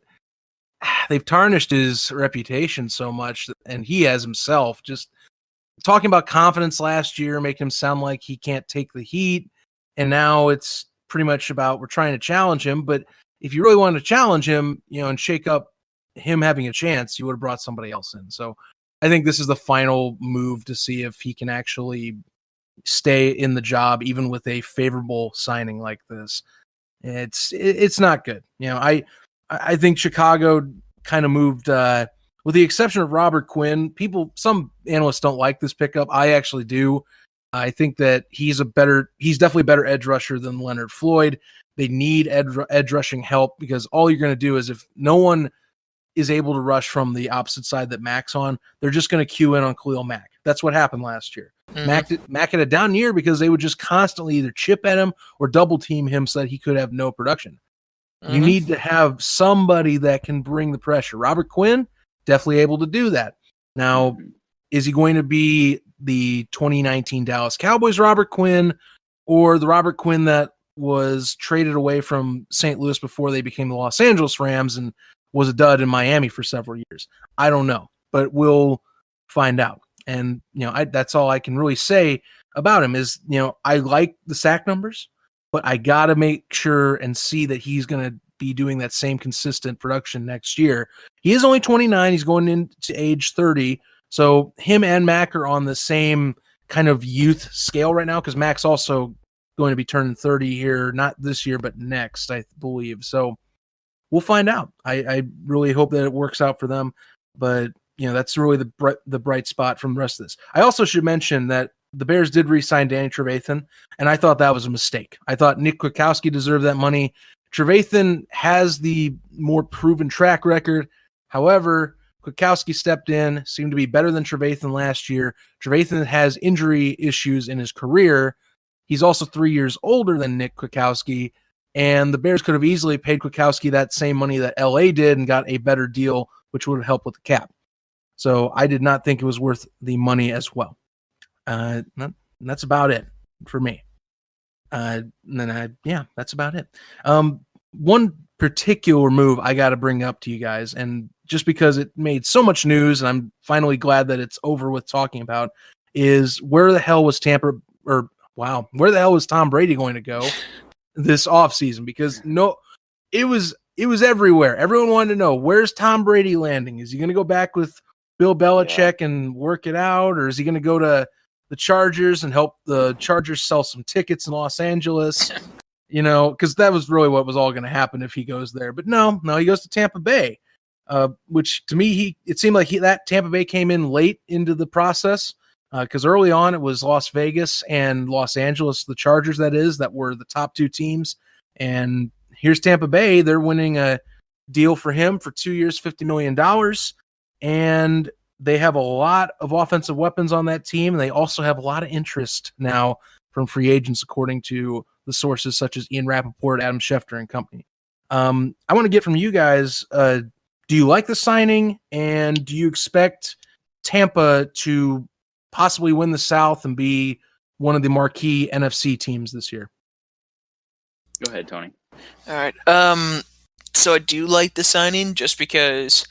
they've tarnished his reputation so much, and he has himself just talking about confidence last year, making him sound like he can't take the heat, and now it's pretty much about we're trying to challenge him, but if you really wanted to challenge him, and shake up him having a chance, you would have brought somebody else in. So I think this is the final move to see if he can actually stay in the job, even with a favorable signing like this. It's not good. I think Chicago kind of moved, with the exception of Robert Quinn. Some analysts don't like this pickup. I actually do. I think that he's definitely a better edge rusher than Leonard Floyd. They need edge rushing help because all you're going to do is if no one is able to rush from the opposite side that Mac's on, they're just going to cue in on Khalil Mack. That's what happened last year. Mm-hmm. Mack had a down year because they would just constantly either chip at him or double team him so that he could have no production. Mm-hmm. You need to have somebody that can bring the pressure. Robert Quinn, definitely able to do that. Now, is he going to be the 2019 Dallas Cowboys Robert Quinn or the Robert Quinn that was traded away from St. Louis before they became the Los Angeles Rams and was a dud in Miami for several years? I don't know, but we'll find out. And, that's all I can really say about him is, I like the sack numbers, but I got to make sure and see that he's going to be doing that same consistent production next year. He is only 29. He's going into age 30. So him and Mac are on the same kind of youth scale right now because Mac's also going to be turning 30 here, not this year, but next, I believe. So we'll find out. I really hope that it works out for them. But, that's really the bright spot from the rest of this. I also should mention that the Bears did re-sign Danny Trevathan, and I thought that was a mistake. I thought Nick Kwiatkowski deserved that money. Trevathan has the more proven track record. However, Kwiatkowski stepped in, seemed to be better than Trevathan last year. Trevathan has injury issues in his career. He's also 3 years older than Nick Kwiatkowski, and the Bears could have easily paid Kwiatkowski that same money that LA did and got a better deal, which would have helped with the cap. So I did not think it was worth the money as well. That's about it for me. That's about it. One particular move I got to bring up to you guys, and just because it made so much news, and I'm finally glad that it's over with talking about, is where the hell was Tom Brady going to go this offseason? Because it was everywhere. Everyone wanted to know, where's Tom Brady landing? Is he going to go back with Bill Belichick and work it out, or is he going to go to the Chargers and help the Chargers sell some tickets in Los Angeles? Because that was really what was all going to happen if he goes there. But no, he goes to Tampa Bay. which to me, it seemed like that Tampa Bay came in late into the process because early on it was Las Vegas and Los Angeles, the Chargers, that were the top two teams. And here's Tampa Bay. They're winning a deal for him for 2 years, $50 million. And they have a lot of offensive weapons on that team. They also have a lot of interest now from free agents, according to the sources such as Ian Rappaport, Adam Schefter, and company. I want to get from you guys, do you like the signing, and do you expect Tampa to possibly win the South and be one of the marquee NFC teams this year? Go ahead, Tony. All right. So I do like the signing just because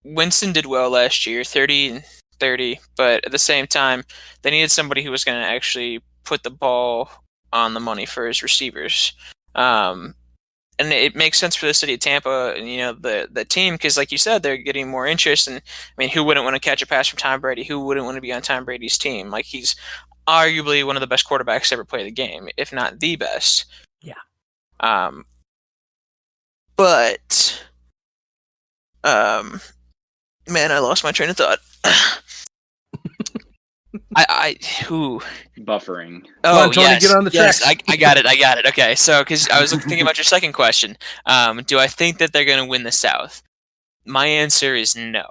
Winston did well last year, 30 and 30, but at the same time, they needed somebody who was going to actually put the ball on the money for his receivers. And it makes sense for the city of Tampa and, the team, because like you said, they're getting more interest. And I mean, who wouldn't want to catch a pass from Tom Brady? Who wouldn't want to be on Tom Brady's team? Like, he's arguably one of the best quarterbacks to ever play the game, if not the best. Yeah. But man, I lost my train of thought. Who? Buffering. Oh, Tony, yes, get on the yes, tracks. I got it. Okay, so because I was thinking about your second question, do I think that they're going to win the South? My answer is no,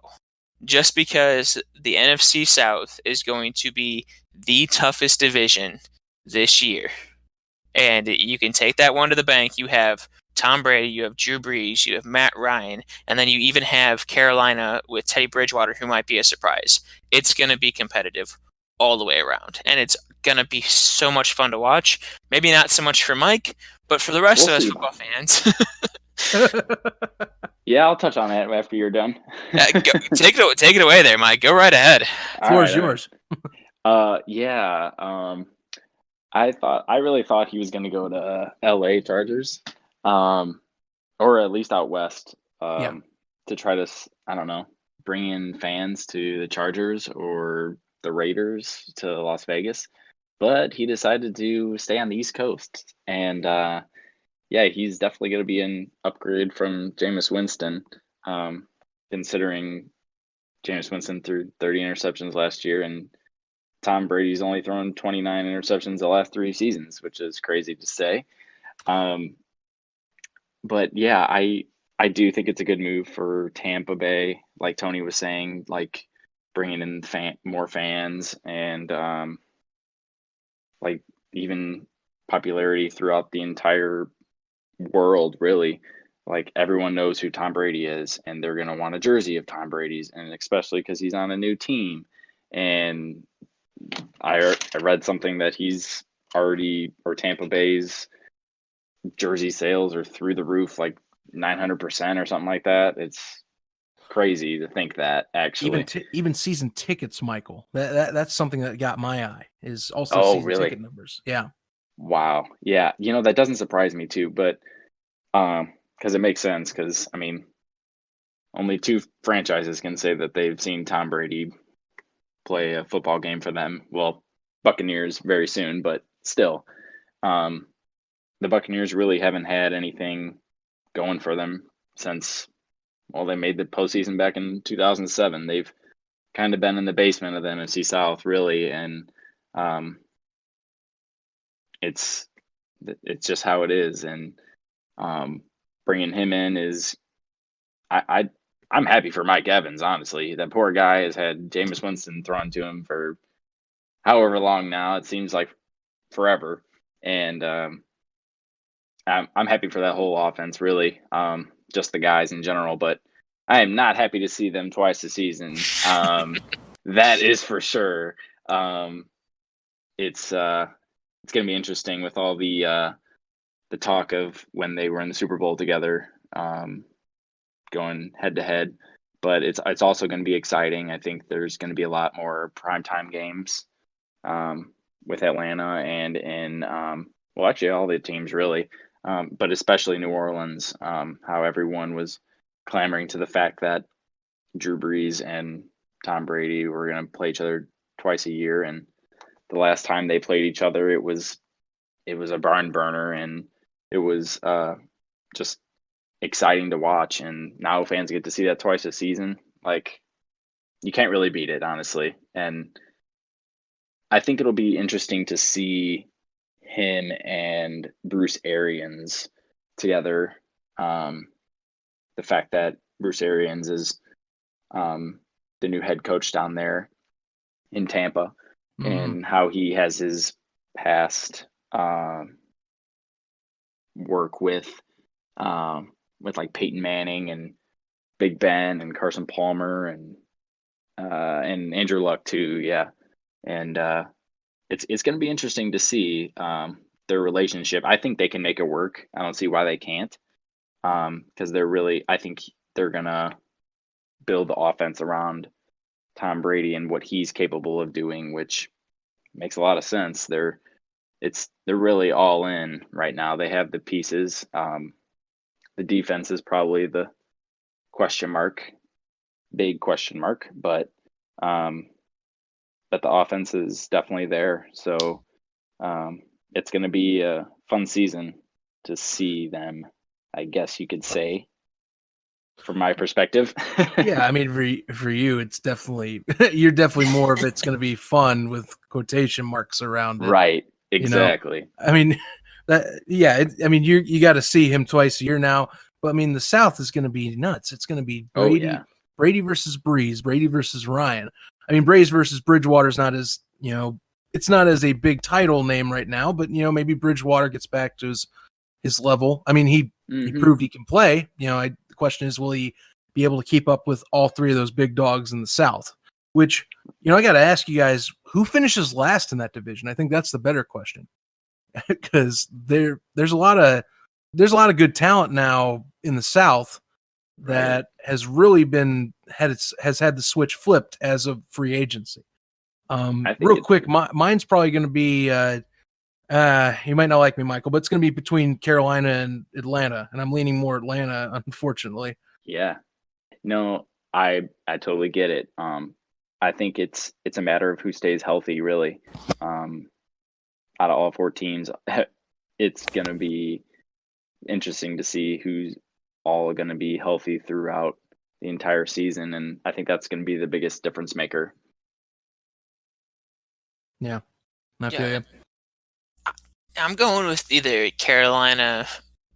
just because the NFC South is going to be the toughest division this year, and you can take that one to the bank. You have Tom Brady, you have Drew Brees, you have Matt Ryan, and then you even have Carolina with Teddy Bridgewater, who might be a surprise. It's going to be competitive all the way around, and it's going to be so much fun to watch. Maybe not so much for Mike, but for the rest of us football fans. Yeah, I'll touch on that after you're done. Take it away there, Mike. Go right ahead. Floor is yours. Yeah. I really thought he was going to go to LA Chargers, or at least out west, to try to, I don't know, bring in fans to the Chargers or the Raiders to Las Vegas. But he decided to stay on the East Coast, and yeah, he's definitely going to be an upgrade from Jameis Winston, considering Jameis Winston threw 30 interceptions last year, and Tom Brady's only thrown 29 interceptions the last 3 seasons, which is crazy to say. But yeah, I do think it's a good move for Tampa Bay, like Tony was saying, like bringing in more fans and like even popularity throughout the entire world, really. Like, everyone knows who Tom Brady is, and they're going to want a jersey of Tom Brady's, and especially because he's on a new team. And I read something that he's already, or Tampa Bay's jersey sales are through the roof, like 900% or something like that. It's crazy to think that, actually. Even season tickets, Michael. That's something that got my eye, is also season really? ticket numbers. Yeah. Wow. Yeah. That doesn't surprise me too, but because it makes sense, because I mean, only 2 franchises can say that they've seen Tom Brady play a football game for them. Well, Buccaneers very soon, but still, the Buccaneers really haven't had anything going for them since, well, they made the postseason back in 2007. They've kind of been in the basement of the NFC South, really, and it's just how it is. And bringing him in is, I'm happy for Mike Evans, honestly. That poor guy has had Jameis Winston thrown to him for however long now. It seems like forever. And I'm happy for that whole offense, really, just the guys in general. But I am not happy to see them twice a season. That is for sure. It's going to be interesting with all the talk of when they were in the Super Bowl together, going head to head. But it's also going to be exciting. I think there's going to be a lot more primetime games with Atlanta and in well, actually all the teams, really, but especially New Orleans. How everyone was clamoring to the fact that Drew Brees and Tom Brady were going to play each other twice a year, and the last time they played each other, it was a barn burner, and it was just exciting to watch. And now fans get to see that twice a season. Like, you can't really beat it, honestly. And I think it'll be interesting to see him and Bruce Arians together. The fact that Bruce Arians is the new head coach down there in Tampa, and how he has his past work with like Peyton Manning and Big Ben and Carson Palmer and Andrew Luck too. Yeah, and it's going to be interesting to see their relationship. I think they can make it work. I don't see why they can't, because I think they're going to build the offense around Tom Brady and what he's capable of doing, which makes a lot of sense. They're really all in right now. They have the pieces. The defense is probably the big question mark, but the offense is definitely there. So it's going to be a fun season to see them, I guess you could say, from my perspective. Yeah, I mean, for you, it's definitely you're definitely more of it's going to be fun with quotation marks around it. Right. Exactly. You know? I mean, you got to see him twice a year now. But I mean, the South is going to be nuts. It's going to be Brady versus Breeze, Brady versus Ryan. I mean, Breeze versus Bridgewater is not as, it's not as a big title name right now, but maybe Bridgewater gets back to his level. I mean, he proved he can play. The question is, will he be able to keep up with all three of those big dogs in the South? Which, I got to ask you guys, who finishes last in that division? I think that's the better question, because there's a lot of good talent now in the South that has really has had the switch flipped as of free agency. Real quick, mine's probably going to be you might not like me, Michael, but it's going to be between Carolina and Atlanta, and I'm leaning more Atlanta, unfortunately. Yeah, no, I totally get it. I think it's a matter of who stays healthy, really. Out of all 4 teams, it's going to be interesting to see who's all going to be healthy throughout the entire season, and I think that's going to be the biggest difference maker. Yeah, I feel you. I'm going with either Carolina.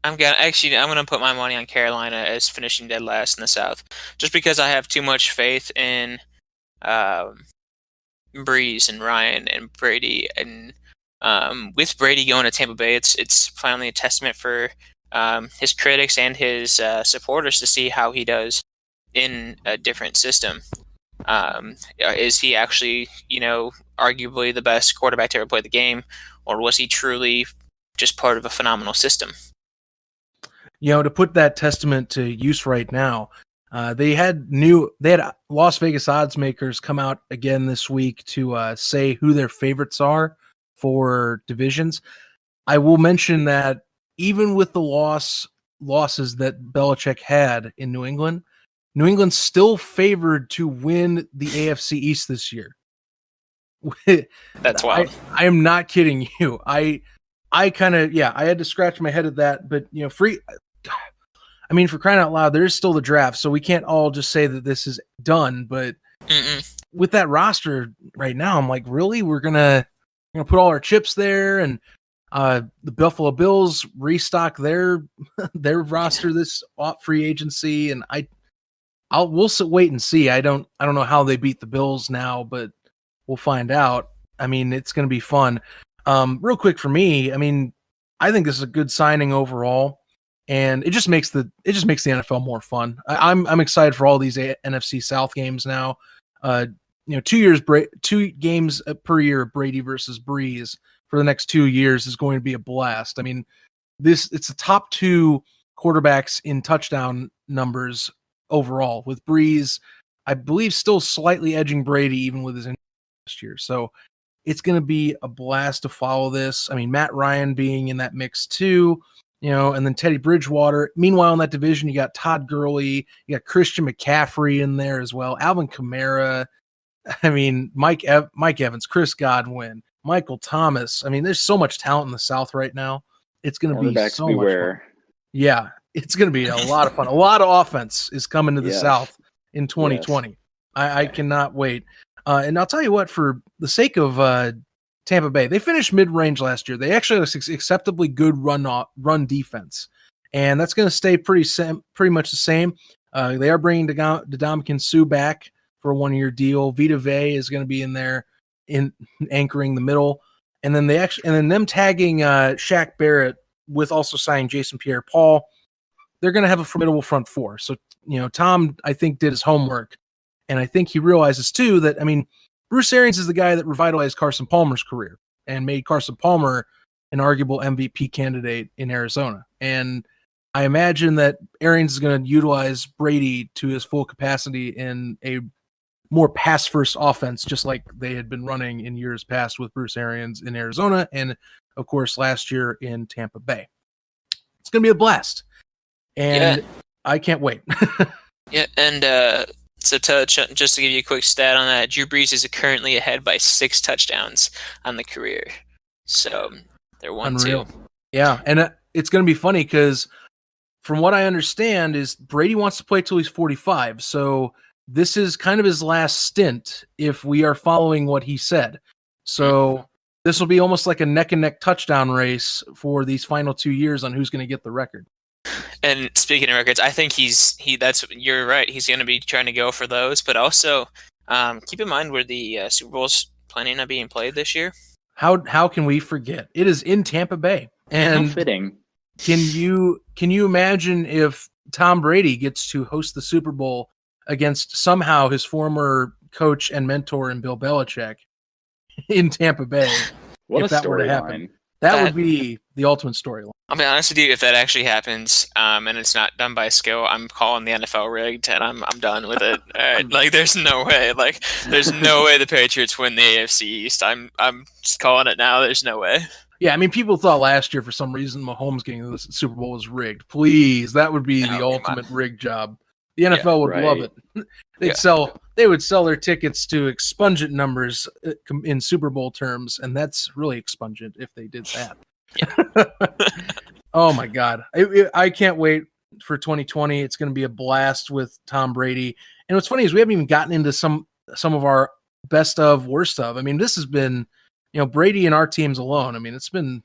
I'm gonna put my money on Carolina as finishing dead last in the South, just because I have too much faith in Breeze and Ryan and Brady, and with Brady going to Tampa Bay, it's finally a testament for his critics and his supporters to see how he does in a different system. Is he actually, arguably the best quarterback to ever play the game, or was he truly just part of a phenomenal system? To put that testament to use right now, they had Las Vegas odds makers come out again this week to say who their favorites are for divisions. I will mention that even with the losses that Belichick had in New England's still favored to win the AFC East this year. That's wild. I am not kidding you. I kind of, I had to scratch my head at that, but for crying out loud, there is still the draft, so we can't all just say that this is done. But with that roster right now, I'm like, really, we're gonna put all our chips there, and the Buffalo Bills restock their roster this free agency, and we'll wait and see. I don't know how they beat the Bills now, but we'll find out. I mean, it's going to be fun. Real quick for me, I think this is a good signing overall, and it just makes the NFL more fun. I'm excited for all these NFC South games now. 2 games per year of Brady versus Breeze for the next 2 years is going to be a blast. It's the top 2 quarterbacks in touchdown numbers overall, with Breeze, I believe, still slightly edging Brady even with his injury last year. So it's going to be a blast to follow this. Matt Ryan being in that mix too, and then Teddy Bridgewater. Meanwhile, in that division, you got Todd Gurley, you got Christian McCaffrey in there as well, Alvin Kamara. Mike Evans, Chris Godwin, Michael Thomas. There's so much talent in the South right now. It's going to be so much fun. Yeah, It's going to be a lot of fun. A lot of offense is coming to the Yes. South in 2020. I cannot wait. And I'll tell you what, for the sake of Tampa Bay, they finished mid-range last year. They actually had an acceptably good run defense, and that's going to stay pretty much the same. They are bringing Ndamukong Suh back for a 1-year deal. Vita Vea is going to be in there, anchoring the middle, and then them tagging Shaq Barrett with also signing Jason Pierre-Paul. They're going to have a formidable front four. So Tom, I think, did his homework, and I think he realizes too that Bruce Arians is the guy that revitalized Carson Palmer's career and made Carson Palmer an arguable MVP candidate in Arizona. And I imagine that Arians is going to utilize Brady to his full capacity in a more pass-first offense, just like they had been running in years past with Bruce Arians in Arizona and, of course, last year in Tampa Bay. It's going to be a blast. And I can't wait. And so just to give you a quick stat on that, Drew Brees is currently ahead by 6 touchdowns on the career. So they're 1-2. Yeah, and it's going to be funny because from what I understand is Brady wants to play till he's 45. So this is kind of his last stint if we are following what he said. So this will be almost like a neck-and-neck touchdown race for these final 2 years on who's going to get the record. And speaking of records, I think you're right. He's going to be trying to go for those, but also keep in mind where the Super Bowl's planning on being played this year. How can we forget? It is in Tampa Bay, and fitting. Can you imagine if Tom Brady gets to host the Super Bowl against somehow his former coach and mentor in Bill Belichick in Tampa Bay? What if a that were to happen? storyline. That would be the ultimate storyline. I'll be honest with you, if that actually happens, and it's not done by skill, I'm calling the NFL rigged, and I'm done with it. All right? Like, there's no way. Like, there's no way the Patriots win the AFC East. I'm just calling it now. There's no way. Yeah, people thought last year for some reason Mahomes getting to the Super Bowl was rigged. Please, that would be the ultimate rig job. The NFL would love it. They would sell their tickets to expungent numbers in Super Bowl terms, and that's really expungent if they did that. Yeah. Oh my God, I can't wait for 2020. It's going to be a blast with Tom Brady. And what's funny is we haven't even gotten into some of our best of, worst of. This has been, Brady and our teams alone. It's been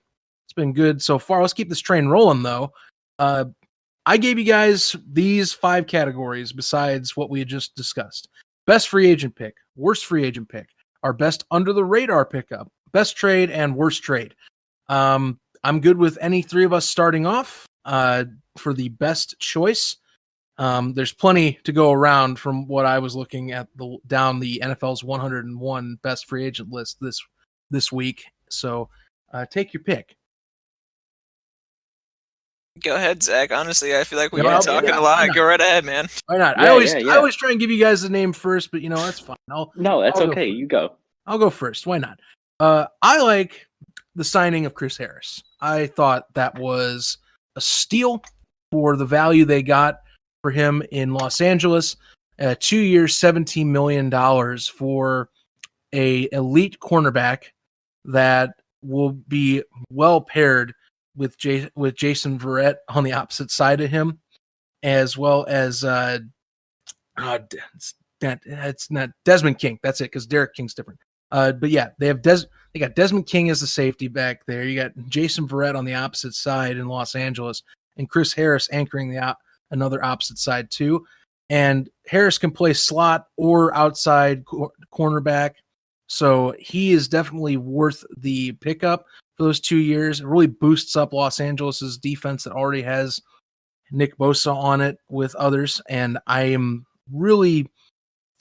good so far. Let's keep this train rolling though. I gave you guys these 5 categories besides what we had just discussed. Best free agent pick, worst free agent pick, our best under the radar pickup, best trade, and worst trade. I'm good with any 3 of us starting off for the best choice. There's plenty to go around from what I was looking at down the NFL's 101 best free agent list this week. So take your pick. Go ahead, Zach. Honestly, I feel like we've been talking a lot. Go right ahead, man. Why not? I always try and give you guys the name first, but that's fine. That's okay. You go. I'll go first. Why not? I like the signing of Chris Harris. I thought that was a steal for the value they got for him in Los Angeles. 2 years, $17 million for a elite cornerback that will be well paired with Jason Verrett on the opposite side of him, as well as it's not Desmond King. That's it, because Derek King's different. But yeah, they got Desmond King as the safety back there. You got Jason Verrett on the opposite side in Los Angeles, and Chris Harris anchoring another opposite side too. And Harris can play slot or outside cornerback, so he is definitely worth the pickup for those 2 years. It really boosts up Los Angeles's defense that already has Nick Bosa on it with others, and I am really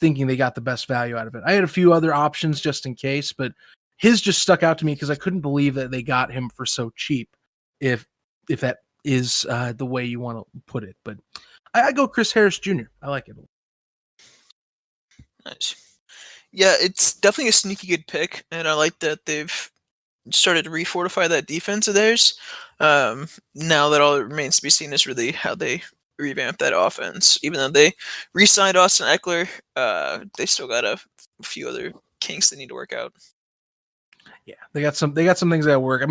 thinking they got the best value out of it. I had a few other options just in case, but his just stuck out to me because I couldn't believe that they got him for so cheap, if that is the way you want to put it. But I go Chris Harris Jr. I like it. Nice. Yeah, it's definitely a sneaky good pick, and I like that they've started to refortify that defense of theirs. Now that all that remains to be seen is really how they revamp that offense. Even though they re-signed Austin Eckler, they still got a few other kinks they need to work out. Yeah, they got some things that work.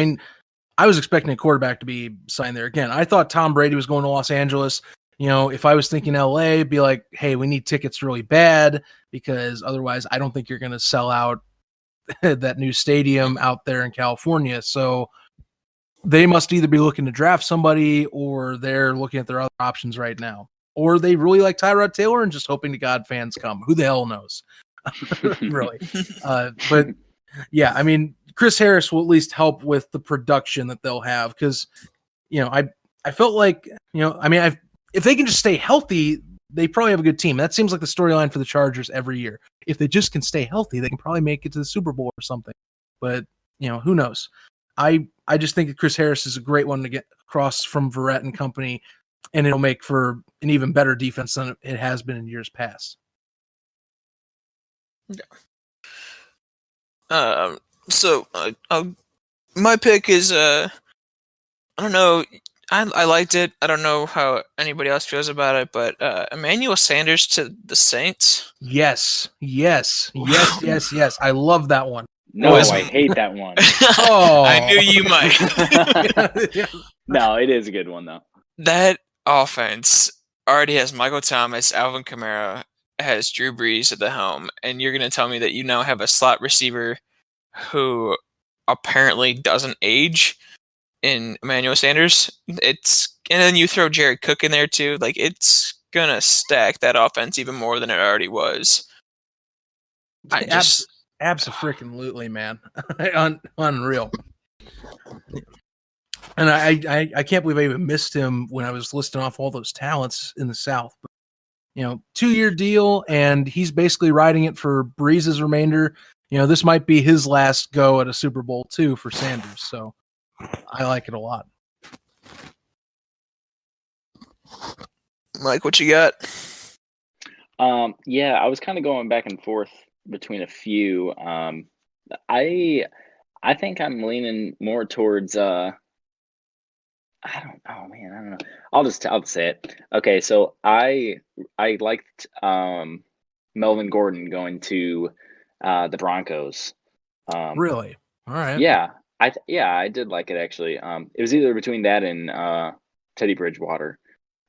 I was expecting a quarterback to be signed there again. I thought Tom Brady was going to Los Angeles. If I was thinking LA, be like, hey, we need tickets really bad because otherwise I don't think you're going to sell out that new stadium out there in California. So they must either be looking to draft somebody or they're looking at their other options right now. Or they really like Tyrod Taylor and just hoping to God fans come. Who the hell knows? Really. But yeah, I mean, Chris Harris will at least help with the production that they'll have because, I felt like, if they can just stay healthy, they probably have a good team. That seems like the storyline for the Chargers every year. If they just can stay healthy, they can probably make it to the Super Bowl or something. But, who knows? I just think that Chris Harris is a great one to get across from Verrett and company, and it'll make for an even better defense than it has been in years past. Yeah. My pick is I don't know. I liked it. I don't know how anybody else feels about it, but Emmanuel Sanders to the Saints. Yes. I love that one. No, I hate that one. Oh, I knew you might. No, it is a good one though. That offense already has Michael Thomas, Alvin Kamara, has Drew Brees at the helm, and you're going to tell me that you now have a slot receiver who apparently doesn't age in Emmanuel Sanders. And then you throw Jared Cook in there too. Like, it's gonna stack that offense even more than it already was. Abso-freaking-lutely, man. Unreal. And I can't believe I even missed him when I was listing off all those talents in the South. But, 2-year deal, and he's basically riding it for Breeze's remainder. This might be his last go at a Super Bowl too for Sanders. So I like it a lot. Mike, what you got? Yeah, I was kind of going back and forth between a few. I think I'm leaning more towards I don't know. I'll just say it. Okay, so I liked Melvin Gordon going to the Broncos. Really? All right. Yeah. I did like it actually. It was either between that and Teddy Bridgewater.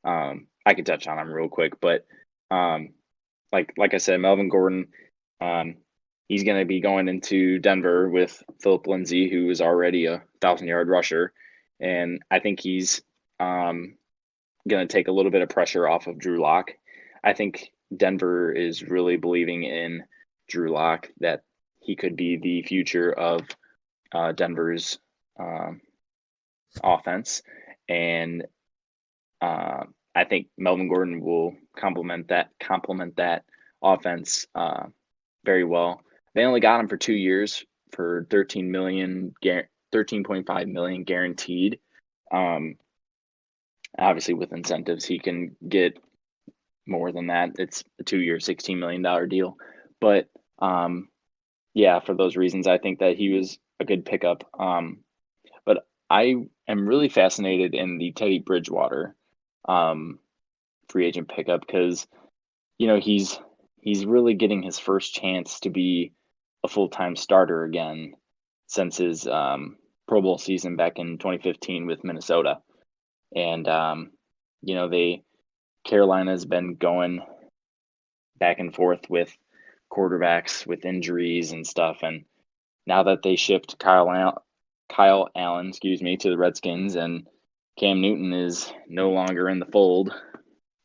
I could touch on him real quick, but like I said, Melvin Gordon, he's going to be going into Denver with Philip Lindsay, who is already a 1,000-yard rusher, and I think he's going to take a little bit of pressure off of Drew Lock. I think Denver is really believing in Drew Lock, that he could be the future of Denver's offense, and I think Melvin Gordon will complement that offense very well. They only got him for 2 years for $13.5 million guaranteed. Obviously, with incentives, he can get more than that. It's a 2-year, $16 million deal. But yeah, for those reasons, I think that he was a good pickup. But I am really fascinated in the Teddy Bridgewater free agent pickup because, he's really getting his first chance to be a full-time starter again since his Pro Bowl season back in 2015 with Minnesota. And, Carolina's been going back and forth with quarterbacks with injuries and stuff. And now that they shipped Kyle Allen, to the Redskins, and Cam Newton is no longer in the fold,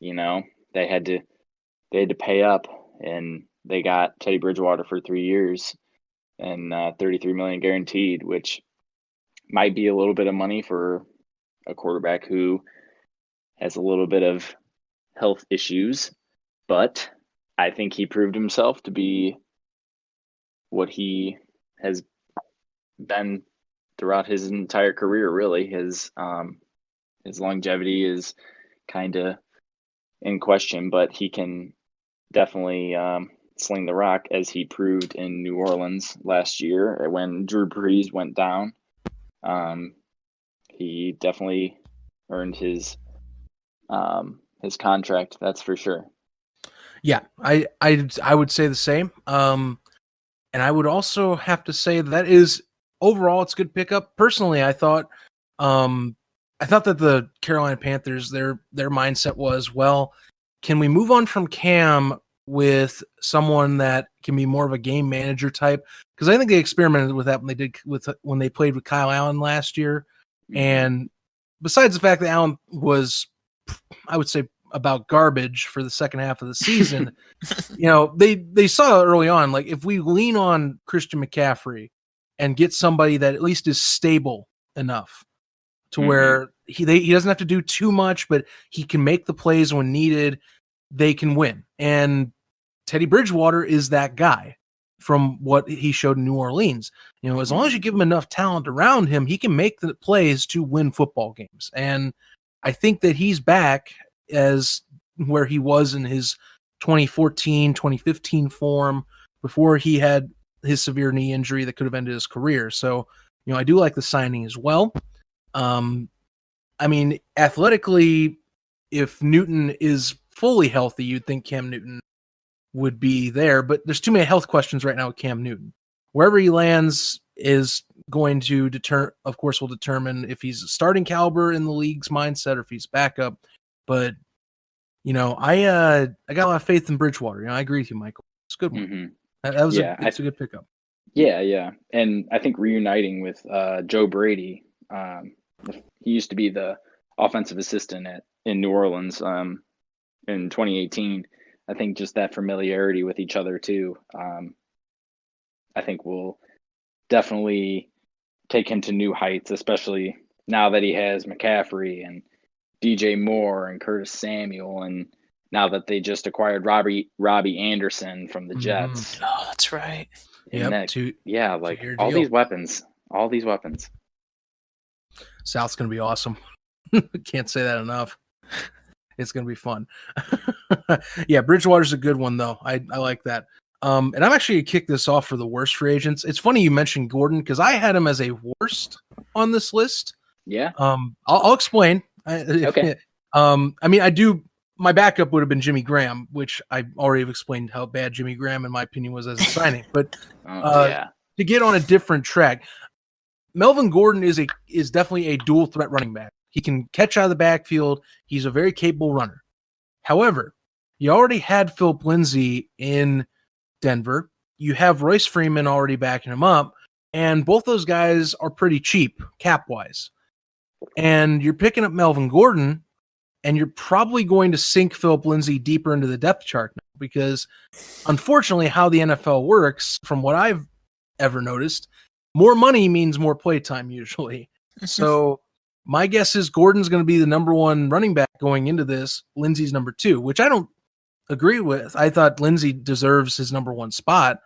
they had to pay up, and they got Teddy Bridgewater for 3 years and $33 million guaranteed, which might be a little bit of money for a quarterback who has a little bit of health issues, but I think he proved himself to be what he has been throughout his entire career. Really, his longevity is kind of in question, but he can definitely sling the rock, as he proved in New Orleans last year when Drew Brees went down. He definitely earned his contract, that's for sure. Yeah, I would say the same. And I would also have to say that is overall it's a good pickup. Personally, I thought I thought that the Carolina Panthers, their mindset was, well, can we move on from Cam with someone that can be more of a game manager type? Because I think they experimented with that when they played with Kyle Allen last year. Mhm. And besides the fact that Allen was, I would say, about garbage for the second half of the season, they saw early on, like, if we lean on Christian McCaffrey and get somebody that at least is stable enough to where he doesn't have to do too much, but he can make the plays when needed, they can win. And Teddy Bridgewater is that guy from what he showed in New Orleans. As long as you give him enough talent around him, he can make the plays to win football games. And I think that he's back as where he was in his 2014, 2015 form before he had his severe knee injury that could have ended his career. So, I do like the signing as well. Athletically, if Newton is fully healthy, you'd think Cam Newton would be there, but there's too many health questions right now with Cam Newton. Wherever he lands is going to will determine if he's a starting caliber in the league's mindset or if he's backup. But, I got a lot of faith in Bridgewater. I agree with you, Michael. It's a good one. Mm-hmm. It's a good pickup. Yeah. And I think reuniting with Joe Brady, he used to be the offensive assistant in New Orleans in 2018. I think just that familiarity with each other too, I think will definitely take him to new heights, especially now that he has McCaffrey and DJ Moore and Curtis Samuel, and now that they just acquired Robbie Anderson from the Jets. Oh, that's right. And all these weapons. South's going to be awesome. Can't say that enough. It's going to be fun. Yeah, Bridgewater's a good one, though. I like that. And I'm actually going to kick this off for the worst free agents. It's funny you mentioned Gordon because I had him as a worst on this list. Yeah. I'll explain. Okay. My backup would have been Jimmy Graham, which I already have explained how bad Jimmy Graham, in my opinion, was as a signing. But to get on a different track, Melvin Gordon is definitely a dual threat running back. He can catch out of the backfield. He's a very capable runner. However, you already had Philip Lindsay in Denver. You have Royce Freeman already backing him up, and both those guys are pretty cheap cap-wise. And you're picking up Melvin Gordon, and you're probably going to sink Philip Lindsay deeper into the depth chart now because, unfortunately, how the NFL works, from what I've ever noticed, more money means more play time usually. So my guess is Gordon's going to be the number one running back going into this. Lindsay's number two, which I don't agree with. I thought Lindsay deserves his number one spot.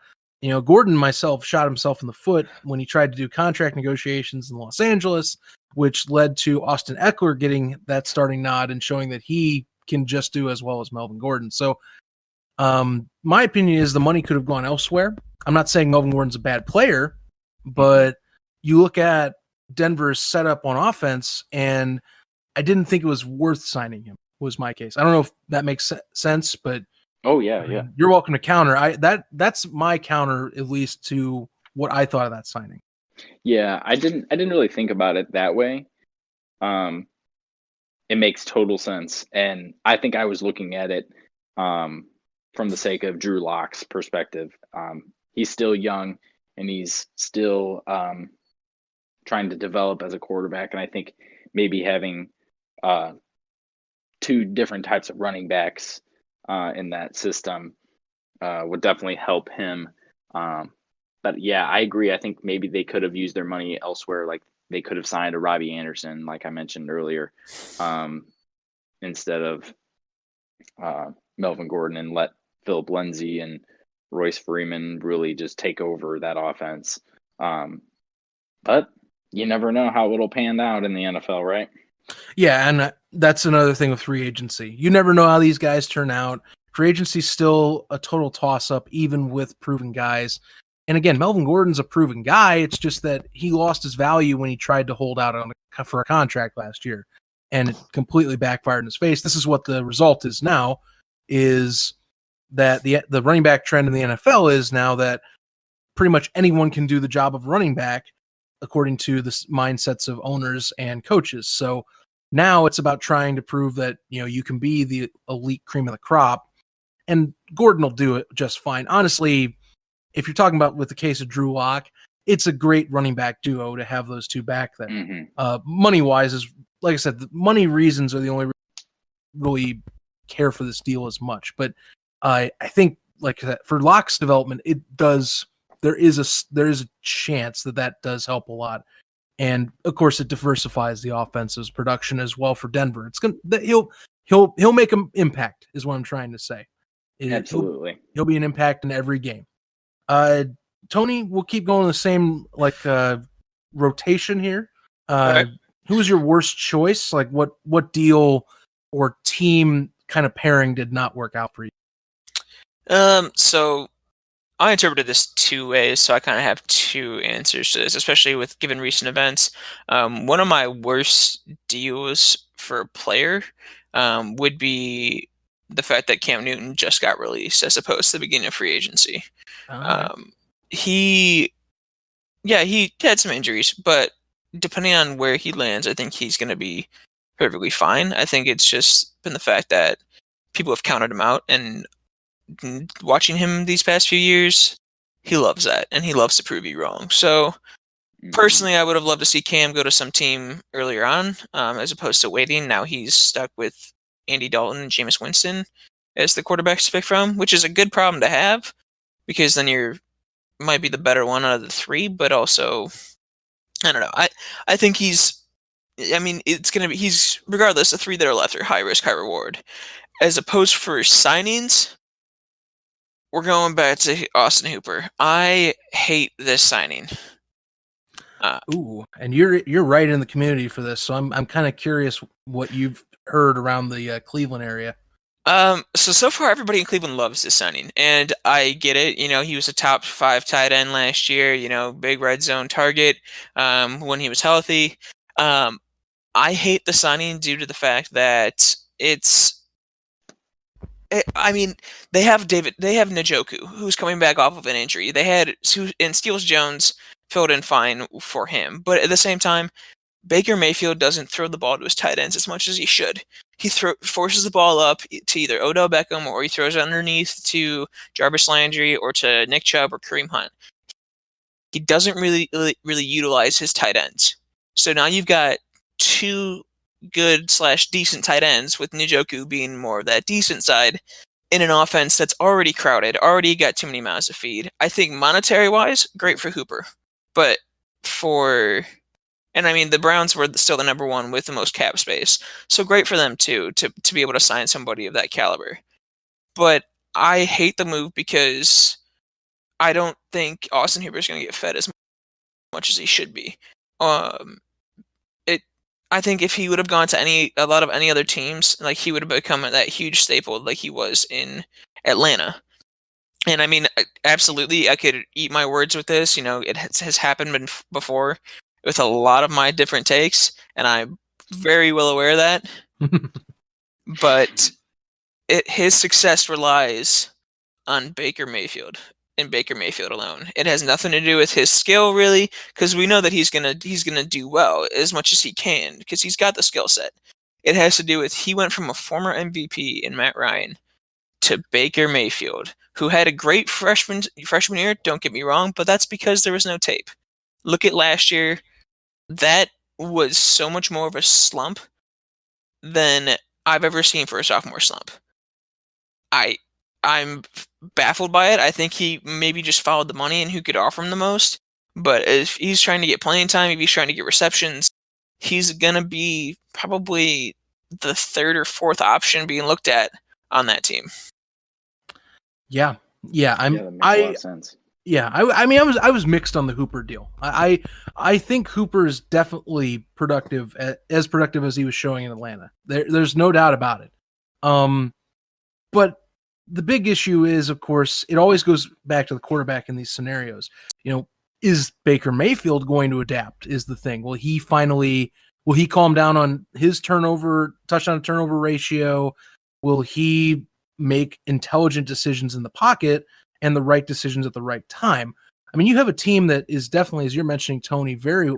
Gordon shot himself in the foot when he tried to do contract negotiations in Los Angeles, which led to Austin Eckler getting that starting nod and showing that he can just do as well as Melvin Gordon. So my opinion is the money could have gone elsewhere. I'm not saying Melvin Gordon's a bad player, but you look at Denver's setup on offense, and I didn't think it was worth signing him, was my case. I don't know if that makes sense, but yeah. You're welcome to counter. That's my counter, at least, to what I thought of that signing. Yeah, I didn't really think about it that way. It makes total sense, and I think I was looking at it from the sake of Drew Lock's perspective. He's still young, and he's still trying to develop as a quarterback, and I think maybe having two different types of running backs in that system would definitely help him. But yeah, I agree. I think maybe they could have used their money elsewhere. Like they could have signed a Robbie Anderson, like I mentioned earlier, instead of Melvin Gordon, and let Philip Lindsay and Royce Freeman really just take over that offense. But you never know how it'll pan out in the NFL, right? Yeah, and that's another thing with free agency. You never know how these guys turn out. Free agency's still a total toss-up, even with proven guys. And again, Melvin Gordon's a proven guy. It's just that he lost his value when he tried to hold out for a contract last year, and it completely backfired in his face. This is what the result is now, is that the running back trend in the NFL is now that pretty much anyone can do the job of running back. according to the mindsets of owners and coaches. So now it's about trying to prove that, you can be the elite cream of the crop, and Gordon will do it just fine. Honestly, if you're talking about with the case of Drew Lock, it's a great running back duo to have those two back there. Mm-hmm. Money wise, is like I said, the money reasons are the only really care for this deal as much. But I think like that for Lock's development, it does. There is a chance that does help a lot, and of course it diversifies the offense's production as well for Denver. It's gonna he'll make an impact is what I'm trying to say. Absolutely, he'll be an impact in every game. Tony, we'll keep going the same rotation here. Right. Who was your worst choice? Like what deal or team kind of pairing did not work out for you? So I interpreted this two ways, so I kind of have two answers to this, especially with given recent events. One of my worst deals for a player would be the fact that Cam Newton just got released as opposed to the beginning of free agency. He had some injuries, but depending on where he lands, I think he's going to be perfectly fine. I think it's just been the fact that people have counted him out, and watching him these past few years, he loves that, and he loves to prove you wrong. So, personally, I would have loved to see Cam go to some team earlier on, as opposed to waiting. Now he's stuck with Andy Dalton and Jameis Winston as the quarterbacks to pick from, which is a good problem to have, because then you're might be the better one out of the three, but also, I don't know. I think he's regardless, the three that are left are high risk, high reward. As opposed for signings, we're going back to Austin Hooper. I hate this signing. And you're right in the community for this, so I'm kind of curious what you've heard around the Cleveland area. So far everybody in Cleveland loves this signing, and I get it. He was a top 5 tight end last year. Big red zone target when he was healthy. I hate the signing due to the fact that they have Njoku, who's coming back off of an injury. They had Steels Jones filled in fine for him, but at the same time, Baker Mayfield doesn't throw the ball to his tight ends as much as he should. He forces the ball up to either Odell Beckham, or he throws it underneath to Jarvis Landry or to Nick Chubb or Kareem Hunt. He doesn't really utilize his tight ends. So now you've got two good/decent tight ends, with Njoku being more of that decent side, in an offense that's already crowded, already got too many mouths to feed. I think monetary-wise, great for Hooper. But the Browns were still the number one with the most cap space. So great for them, too, to be able to sign somebody of that caliber. But I hate the move because I don't think Austin Hooper is going to get fed as much as he should be. I think if he would have gone to any other teams, like, he would have become that huge staple like he was in Atlanta. And absolutely, I could eat my words with this. It has happened before with a lot of my different takes, and I'm very well aware of that. But his success relies on Baker Mayfield, and Baker Mayfield alone. It has nothing to do with his skill, really, because we know that he's gonna do well as much as he can, because he's got the skill set. It has to do with he went from a former MVP in Matt Ryan to Baker Mayfield, who had a great freshman year, don't get me wrong, but that's because there was no tape. Look at last year. That was so much more of a slump than I've ever seen for a sophomore slump. I'm baffled by it. I think he maybe just followed the money and who could offer him the most. But if he's trying to get playing time, if he's trying to get receptions, he's going to be probably the third or fourth option being looked at on that team. Yeah. That makes a lot of sense. Yeah, I was mixed on the Hooper deal. I think Hooper is definitely productive as he was showing in Atlanta. There's no doubt about it. But the big issue is, of course, it always goes back to the quarterback in these scenarios. Is Baker Mayfield going to adapt? Is the thing. Will he calm down on his touchdown to turnover ratio? Will he make intelligent decisions in the pocket and the right decisions at the right time? I mean, you have a team that is definitely, as you're mentioning, Tony, very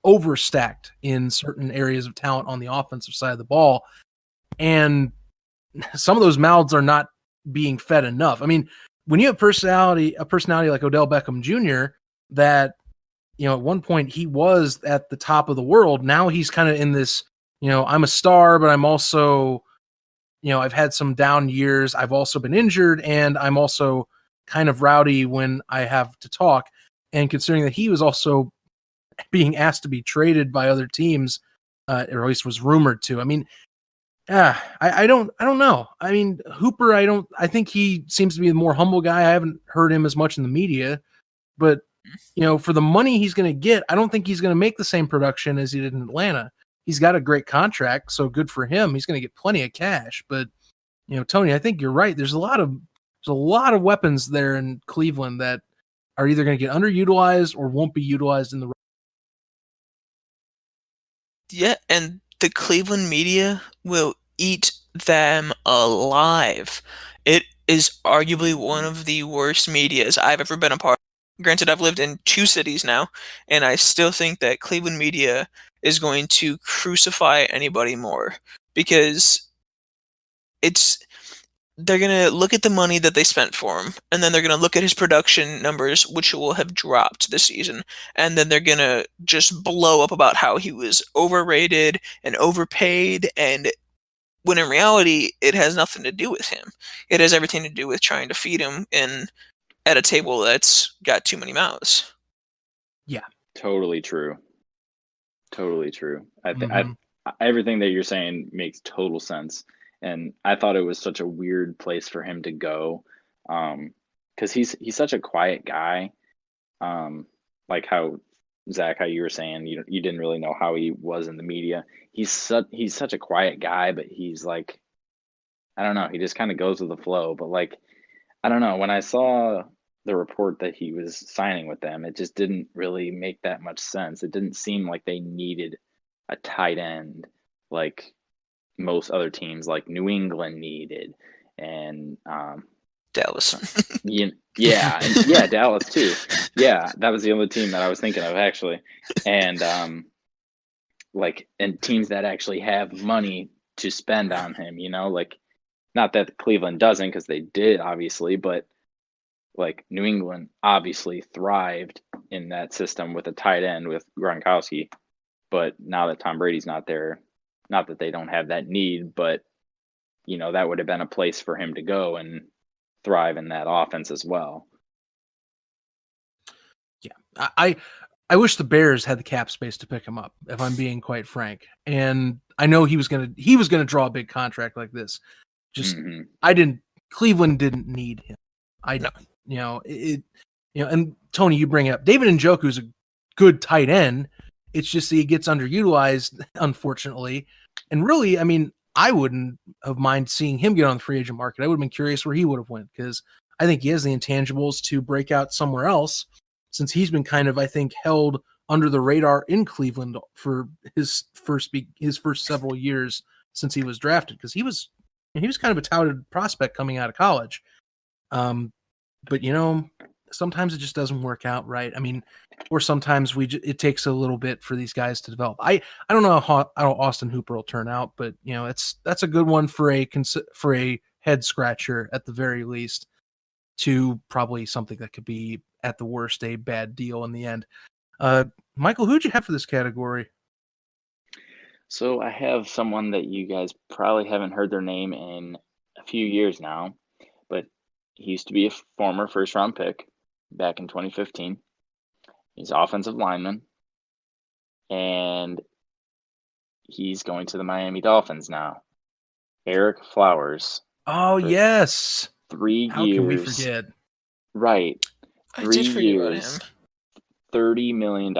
overstacked in certain areas of talent on the offensive side of the ball. And some of those mouths are not being fed enough. I mean, when you have a personality like Odell Beckham Jr., that, at one point he was at the top of the world. Now he's kind of in this, I'm a star, but I'm also, I've had some down years. I've also been injured, and I'm also kind of rowdy when I have to talk. And considering that he was also being asked to be traded by other teams, or at least was rumored to. I mean, I don't know. I mean, Hooper, I think he seems to be the more humble guy. I haven't heard him as much in the media, but for the money he's going to get, I don't think he's going to make the same production as he did in Atlanta. He's got a great contract, so good for him. He's going to get plenty of cash, but Tony, I think you're right. There's a lot of weapons there in Cleveland that are either going to get underutilized or won't be utilized in the. Yeah, and the Cleveland media will eat them alive. It is arguably one of the worst medias I've ever been a part of. Granted, I've lived in 2 cities now, and I still think that Cleveland media is going to crucify anybody more because they're going to look at the money that they spent for him, and then they're going to look at his production numbers, which will have dropped this season, and then they're going to just blow up about how he was overrated and overpaid, and when in reality, it has nothing to do with him. It has everything to do with trying to feed him at a table that's got too many mouths. Yeah. Totally true. Totally true. Everything that you're saying makes total sense. And I thought it was such a weird place for him to go, because he's such a quiet guy. Like how Zach, how you were saying, you didn't really know how he was in the media. He's such a quiet guy, but he's like, I don't know, he just kind of goes with the flow. But like, I don't know, when I saw the report that he was signing with them, it just didn't really make that much sense. It didn't seem like they needed a tight end like most other teams, like New England needed, and Dallas. yeah, Dallas too. Yeah, that was the other team that I was thinking of actually, and and teams that actually have money to spend on him. Like, not that Cleveland doesn't, because they did obviously, but like New England obviously thrived in that system with a tight end with Gronkowski. But now that Tom Brady's not there, not that they don't have that need, but that would have been a place for him to go and thrive in that offense as well. Yeah, I wish the Bears had the cap space to pick him up, if I'm being quite frank. And I know he was gonna draw a big contract like this. Just Cleveland didn't need him. And Tony, you bring up David Njoku's a good tight end. It's just that he gets underutilized, unfortunately. And really, I mean, I wouldn't have minded seeing him get on the free agent market. I would have been curious where he would have went, because I think he has the intangibles to break out somewhere else, since he's been kind of, I think, held under the radar in Cleveland for his first several years since he was drafted, because he was kind of a touted prospect coming out of college. But sometimes it just doesn't work out right. I mean, or sometimes it takes a little bit for these guys to develop. I don't know how Austin Hooper will turn out, but that's a good one for a head scratcher at the very least, to probably something that could be at the worst a bad deal in the end. Michael, who'd you have for this category? So I have someone that you guys probably haven't heard their name in a few years now, but he used to be a former first-round pick back in 2015. He's offensive lineman, and he's going to the Miami Dolphins now. Eric Flowers. Oh, yes. 3 years. How can we forget? Right. I did forget about him. $30 million.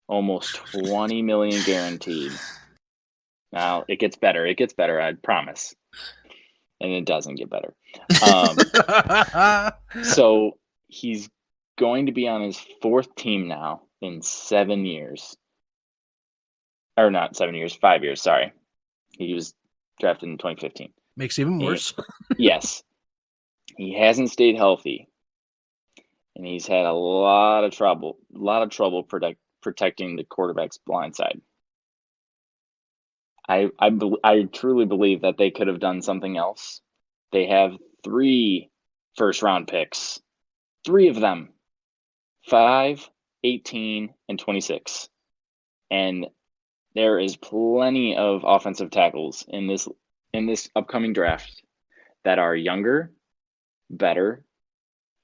Almost $20 million guaranteed. Now, it gets better. It gets better, I promise. And it doesn't get better. So he's going to be on his 4th team now in 7 years. Or not 7 years, 5 years, sorry. He was drafted in 2015. Makes it even worse. Yes. He hasn't stayed healthy. and he's had a lot of trouble protecting the quarterback's blind side. I truly believe that they could have done something else. They have 3 first-round picks, 3 of them, 5, 18, and 26, and there is plenty of offensive tackles in this upcoming draft that are younger, better,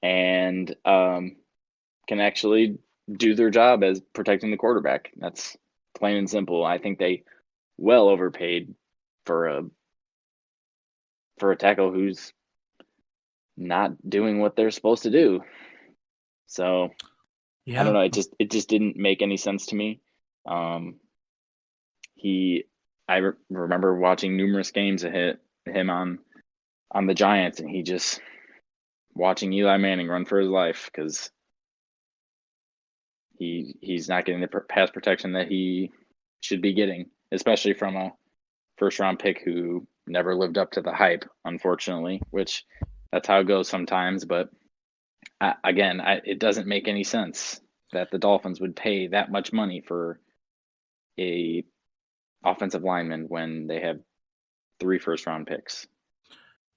and can actually do their job as protecting the quarterback. That's plain and simple. I think they well overpaid for a tackle who's not doing what they're supposed to do. So Yeah. I don't know. It just didn't make any sense to me. I remember watching numerous games of him on the Giants, and he just watching Eli Manning run for his life because he's not getting the pass protection that he should be getting, especially from a first-round pick who never lived up to the hype, unfortunately, which that's how it goes sometimes. But it doesn't make any sense that the Dolphins would pay that much money for a offensive lineman when they have 3 first-round picks.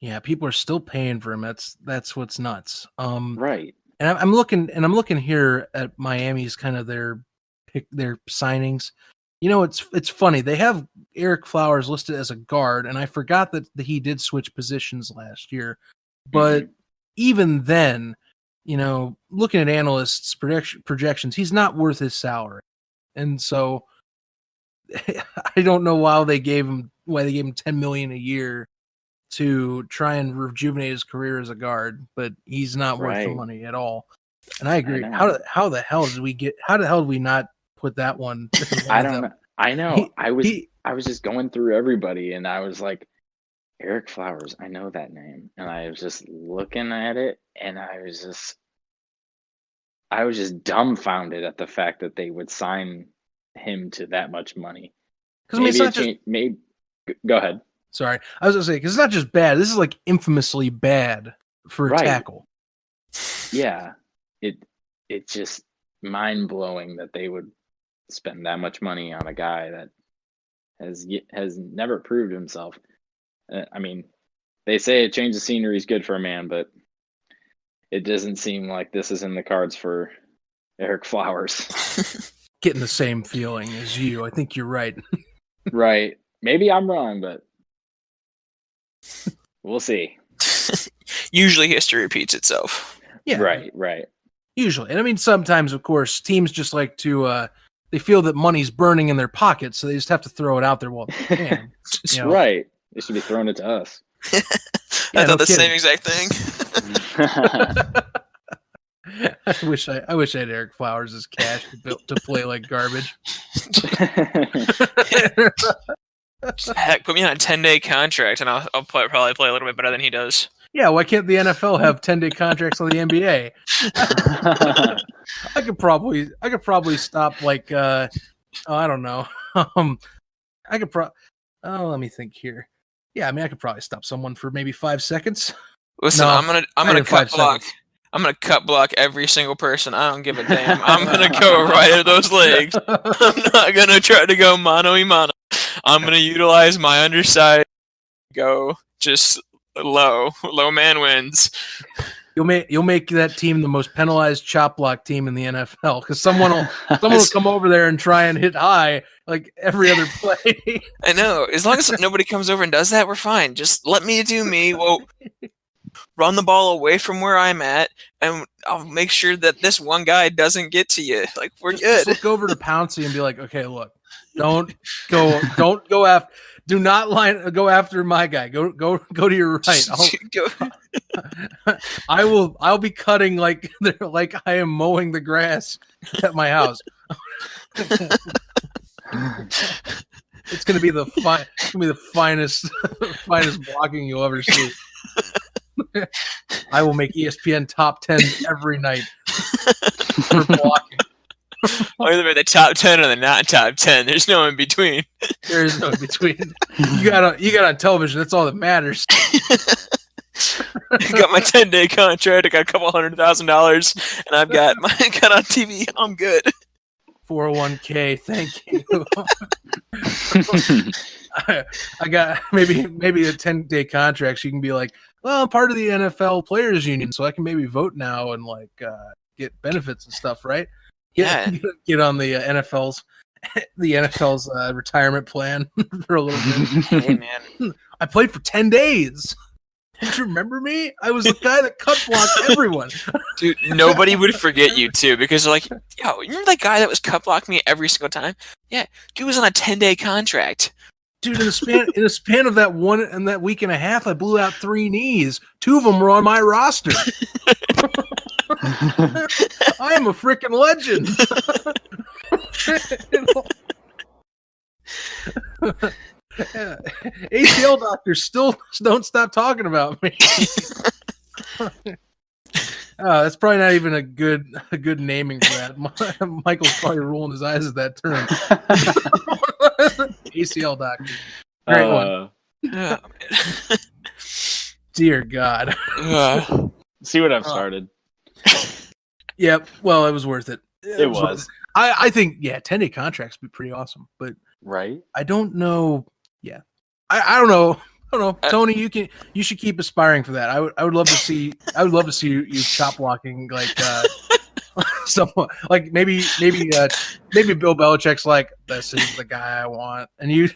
Yeah, people are still paying for him. That's what's nuts. Right. And I'm looking here at Miami's kind of their signings. It's funny. They have Eric Flowers listed as a guard, and I forgot that he did switch positions last year. But even then, looking at analysts' projections, he's not worth his salary. And so I don't know why they gave him $10 million a year to try and rejuvenate his career as a guard, but he's not worth the money at all. And I agree. How the hell did we not put that one? I don't know. I know. I was just going through everybody, and I was like, Eric Flowers, I know that name. And I was just looking at it, and I was just dumbfounded at the fact that they would sign him to that much money. Because go ahead. Sorry, I was gonna say, because it's not just bad. This is like infamously bad for a tackle. Yeah, it's just mind blowing that they would spend that much money on a guy that has never proved himself. I mean, they say a change of scenery is good for a man, but it doesn't seem like this is in the cards for Eric Flowers. Getting the same feeling as you. I think you're right. Right. Maybe I'm wrong, but we'll see. Usually history repeats itself. Yeah. Right. Usually. And I mean, sometimes, of course, teams just like to, they feel that money's burning in their pockets, so they just have to throw it out there while they can. Right. They should be throwing it to us. I thought the same exact thing. I wish I had Eric Flowers' cash to play like garbage. Heck, put me on a 10-day contract, and I'll probably play a little bit better than he does. Yeah, why can't the NFL have 10-day contracts on the NBA? I could probably stop like I don't know. Let me think here. Yeah, I mean I could probably stop someone for maybe 5 seconds. Listen, I'm gonna cut block. I'm gonna cut block every single person. I don't give a damn. I'm gonna go right at those legs. I'm not gonna try to go mano a mano. I'm gonna utilize my underside. Go just low man wins. You'll make that team the most penalized chop block team in the NFL because someone will come over there and try and hit high like every other play. I know. As long as nobody comes over and does that, we're fine. Just let me do me. Well, run the ball away from where I'm at, and I'll make sure that this one guy doesnto you. Like we're good. Just look over to Pouncey and be like, okay, look, don't go after. Do not go after my guy. Go to your right. I'll be cutting like I am mowing the grass at my house. It's gonna be the finest blocking you'll ever see. I will make ESPN top 10 every night for blocking. Either the top 10 or the not top 10. There's no in between. There is no in between. You got on television. That's all that matters. Got my 10-day contract. I got a couple $100,000, and I've got on TV. I'm good. 401k, thank you. I got maybe a 10-day contract. So you can be like, well, I'm part of the NFL Players Union, so I can maybe vote now and get benefits and stuff, right? Get on the NFL's retirement plan for a little bit. Hey man, I played for 10 days. Don't you remember me? I was the guy that cut blocked everyone. Dude, nobody would forget you too, because they're like, yo, you remember that guy that was cut blocking me every single time? Yeah, dude was on a 10-day contract. Dude, in the span of that week and a half, I blew out 3 knees. 2 of them were on my roster. I am a freaking legend. ACL doctors still don't stop talking about me. That's probably not even a good naming for that. Michael's probably rolling his eyes at that term. ACL doctor. Great one. Dear God. See what I've started. Yep. Well, it was worth it. It was. I think 10-day contracts would be pretty awesome, but right. I don't know. Yeah. I don't know. Tony, you should keep aspiring for that. I would love to see you chop blocking someone like maybe Bill Belichick's like, this is the guy I want, and you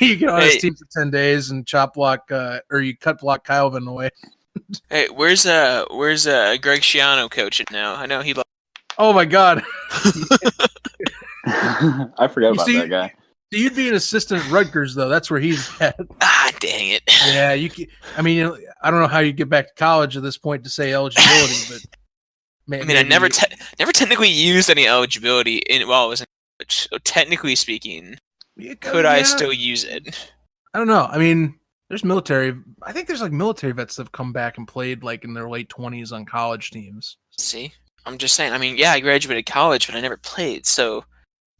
get on his team for 10 days and chop block or you cut block Keilman away. Hey, where's Greg Schiano coaching now? I know he. Oh my God. I forgot about that guy. So you'd be an assistant at Rutgers, though. That's where he's at. Ah, dang it. Yeah, I mean, I don't know how you get back to college at this point to say eligibility, but I never technically used any eligibility while I was in college. So technically speaking, could I still use it? I don't know. I mean, there's military. I think there's military vets that have come back and played in their late 20s on college teams. See, I'm just saying. I mean, yeah, I graduated college, but I never played. So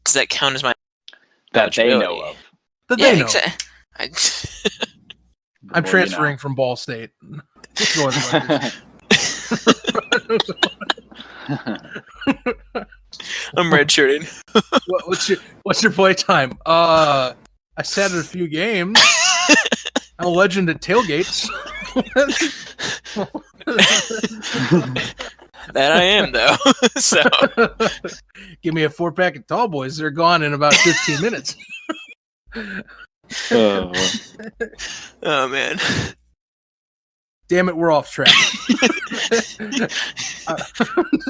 does that count as my that they know of? That they know. I'm Well, transferring from Ball State. I'm redshirting. What's your play time? I sat at a few games. I'm a legend at tailgates. That I am, though. So give me a 4-pack of tall boys. They're gone in about 15 minutes. Oh man. Damn it, we're off track.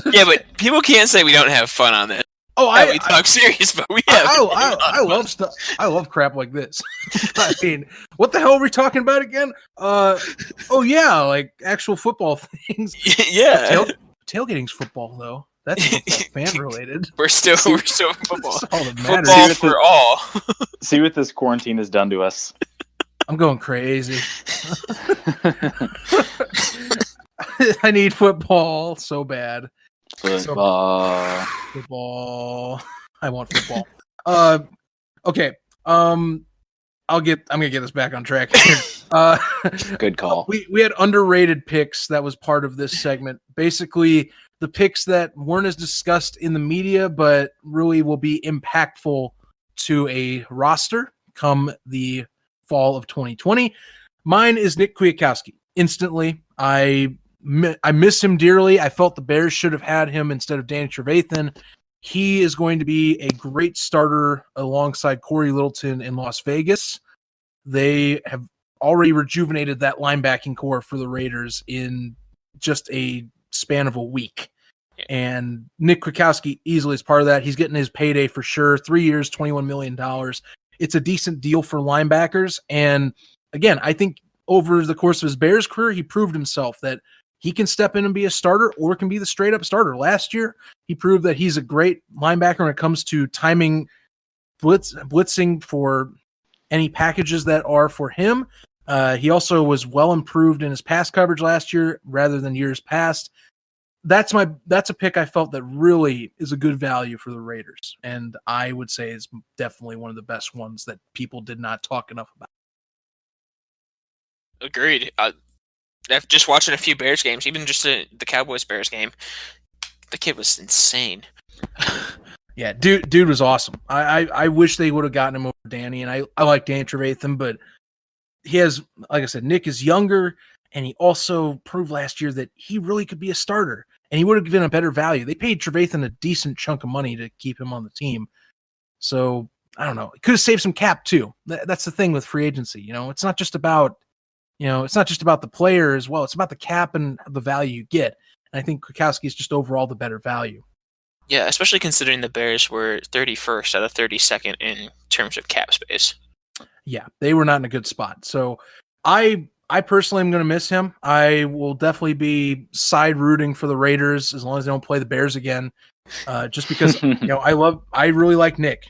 Yeah, but people can't say we don't have fun on this. We talk serious, but we have. I love stuff. I love crap like this. I mean, what the hell are we talking about again? Actual football things. Yeah. Tailgating's football, though. That's fan related. We're still football. That's all that matters. Football for all. See what this quarantine has done to us. I'm going crazy. I need football so bad. Football. Football. I want football. Okay. I'm gonna get this back on track here. Good call. We had underrated picks that was part of this segment. Basically, the picks that weren't as discussed in the media, but really will be impactful to a roster come the fall of 2020. Mine is Nick Kwiatkowski. Instantly, I miss him dearly. I felt the Bears should have had him instead of Danny Trevathan. He is going to be a great starter alongside Corey Littleton in Las Vegas. They have already rejuvenated that linebacking core for the Raiders in just a span of a week. And Nick Kwiatkowski easily is part of that. He's getting his payday for sure. 3 years, $21 million. It's a decent deal for linebackers. And again, I think over the course of his Bears career, he proved himself that he can step in and be a starter or can be the straight up starter. Last year, he proved that he's a great linebacker when it comes to timing blitzing for any packages that are for him. He also was well improved in his pass coverage last year rather than years past. That's a pick I felt that really is a good value for the Raiders. And I would say is definitely one of the best ones that people did not talk enough about. Agreed. After just watching a few Bears games, even just the Cowboys-Bears game, the kid was insane. Yeah, dude was awesome. I wish they would have gotten him over Danny, and I like Danny Trevathan, but he has, like I said, Nick is younger, and he also proved last year that he really could be a starter, and he would have given a better value. They paid Trevathan a decent chunk of money to keep him on the team. So I don't know. It could have saved some cap too. That's the thing with free agency. It's not just about the player as well. It's about the cap and the value you get. And I think Kwiatkowski is just overall the better value. Yeah, especially considering the Bears were 31st out of 32nd in terms of cap space. Yeah, they were not in a good spot. So I personally am going to miss him. I will definitely be side rooting for the Raiders as long as they don't play the Bears again. Just because I really like Nick.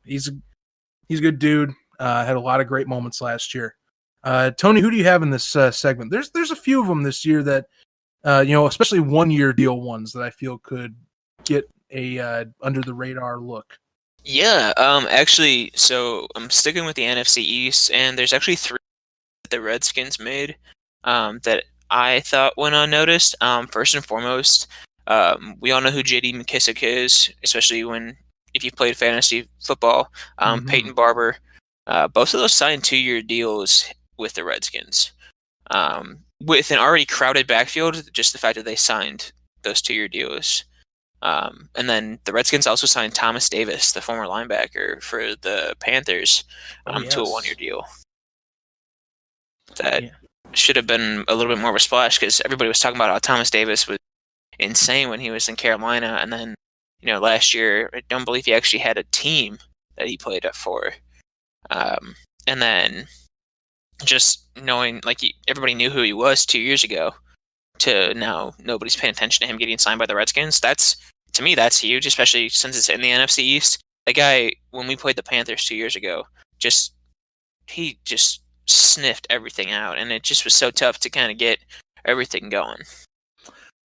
He's a good dude. Had a lot of great moments last year. Tony, who do you have in this segment? There's a few of them this year that especially 1-year deal ones that I feel could get a under the radar look. Yeah, actually, so I'm sticking with the NFC East, and there's actually 3 that the Redskins made that I thought went unnoticed. First and foremost, we all know who J.D. McKissick is, especially if you've played fantasy football. Peyton Barber, both of those signed 2-year deals with the Redskins. With an already crowded backfield, just the fact that they signed those 2-year deals. And then the Redskins also signed Thomas Davis, the former linebacker for the Panthers, to a 1-year deal. That should have been a little bit more of a splash because everybody was talking about how Thomas Davis was insane when he was in Carolina, and then last year I don't believe he actually had a team that he played for. And then just knowing everybody knew who he was 2 years ago, to now nobody's paying attention to him getting signed by the Redskins. To me, that's huge, especially since it's in the NFC East. That guy, when we played the Panthers 2 years ago, he just sniffed everything out, and it just was so tough to kind of get everything going.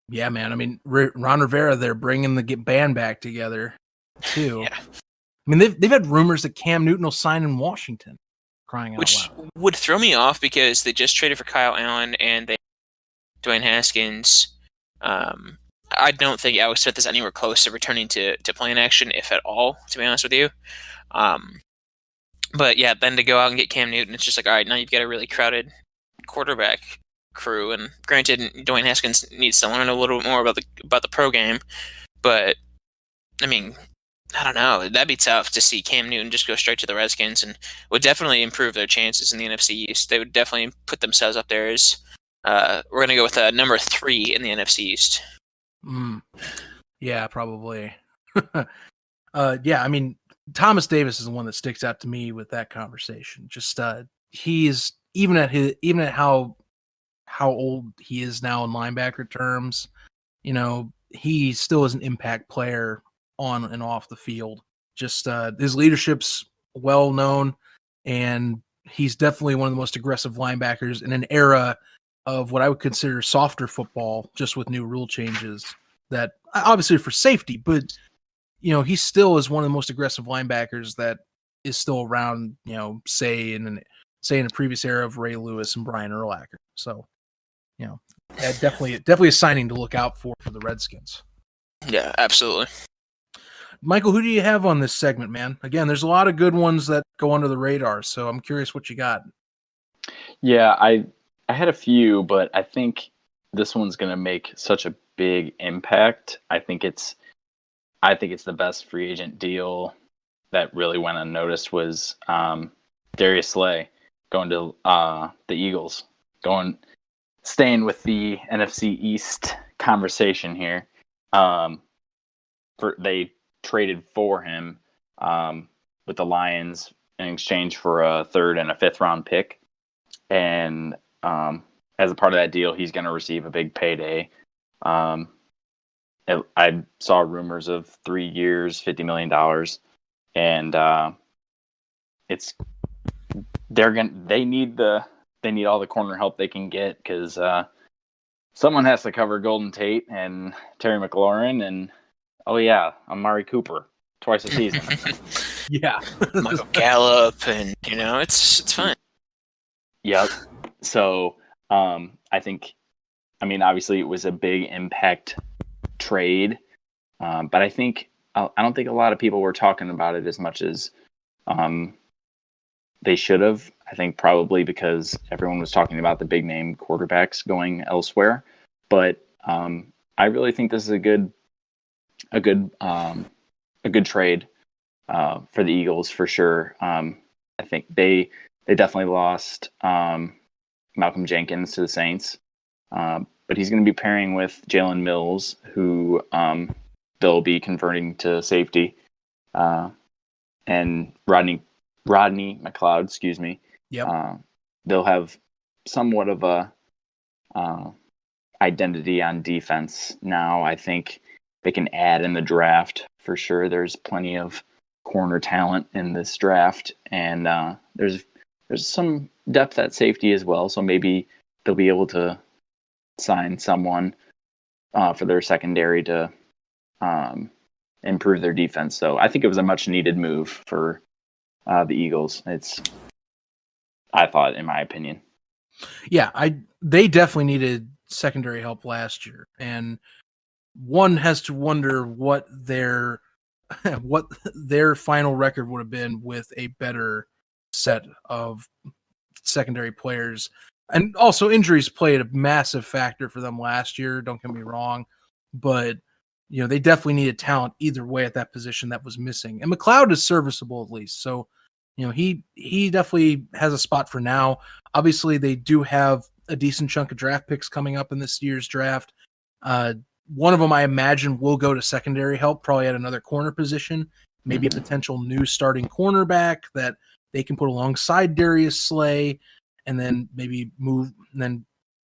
Yeah, man. I mean, Ron Rivera, they're bringing the band back together, too. Yeah. I mean, they've had rumors that Cam Newton will sign in Washington, crying out Which loud. would throw me off because they just traded for Kyle Allen and Dwayne Haskins. I don't think Alex Smith is anywhere close to returning to playing action, if at all, to be honest with you. But yeah, then to go out and get Cam Newton, it's just all right, now you've got a really crowded quarterback crew. And granted, Dwayne Haskins needs to learn a little bit more about the pro game. But, I mean, I don't know. That'd be tough to see Cam Newton just go straight to the Redskins, and would definitely improve their chances in the NFC East. They would definitely put themselves up there as we're going to go with number 3 in the NFC East. Yeah, probably. Yeah, I mean, Thomas Davis is the one that sticks out to me with that conversation. Just he's even at how old he is now in linebacker terms, he still is an impact player on and off the field. Just his leadership's well known, and he's definitely one of the most aggressive linebackers in an era of what I would consider softer football, just with new rule changes that obviously for safety, but he still is one of the most aggressive linebackers that is still around, say in a previous era of Ray Lewis and Brian Urlacher. So, definitely a signing to look out for the Redskins. Yeah, absolutely. Michael, who do you have on this segment, man? Again, there's a lot of good ones that go under the radar, so I'm curious what you got. Yeah, I had a few, but I think this one's going to make such a big impact. I think it's the best free agent deal that really went unnoticed was Darius Slay going to the Eagles, staying with the NFC East conversation here. They traded for him with the Lions in exchange for a 3rd and a 5th round pick, and as a part of that deal, he's going to receive a big payday. I saw rumors of 3 years, $50 million, and they need all the corner help they can get, because someone has to cover Golden Tate and Terry McLaurin and Amari Cooper twice a season. Yeah, Michael Gallup, and it's fine. Yep. So I think, I mean, obviously it was a big impact trade, but I don't think a lot of people were talking about it as much as they should have. I think probably because everyone was talking about the big name quarterbacks going elsewhere. But I really think this is a good trade for the Eagles for sure. I think they definitely lost Malcolm Jenkins to the Saints, but he's going to be pairing with Jalen Mills, who they'll be converting to safety, and Rodney McLeod, excuse me. Yep. They'll have somewhat of a identity on defense now. I think they can add in the draft for sure. There's plenty of corner talent in this draft, and there's some depth at safety as well. So maybe they'll be able to sign someone for their secondary to improve their defense. So I think it was a much needed move for the Eagles. I thought, in my opinion. Yeah, they definitely needed secondary help last year, and one has to wonder what their final record would have been with a better set of secondary players. And also injuries played a massive factor for them last year, don't get me wrong, but they definitely needed talent either way at that position that was missing. And McLeod is serviceable at least. So, he definitely has a spot for now. Obviously, they do have a decent chunk of draft picks coming up in this year's draft. One of them, I imagine, will go to secondary help, probably at another corner position, maybe a potential new starting cornerback that they can put alongside Darius Slay, and then maybe move,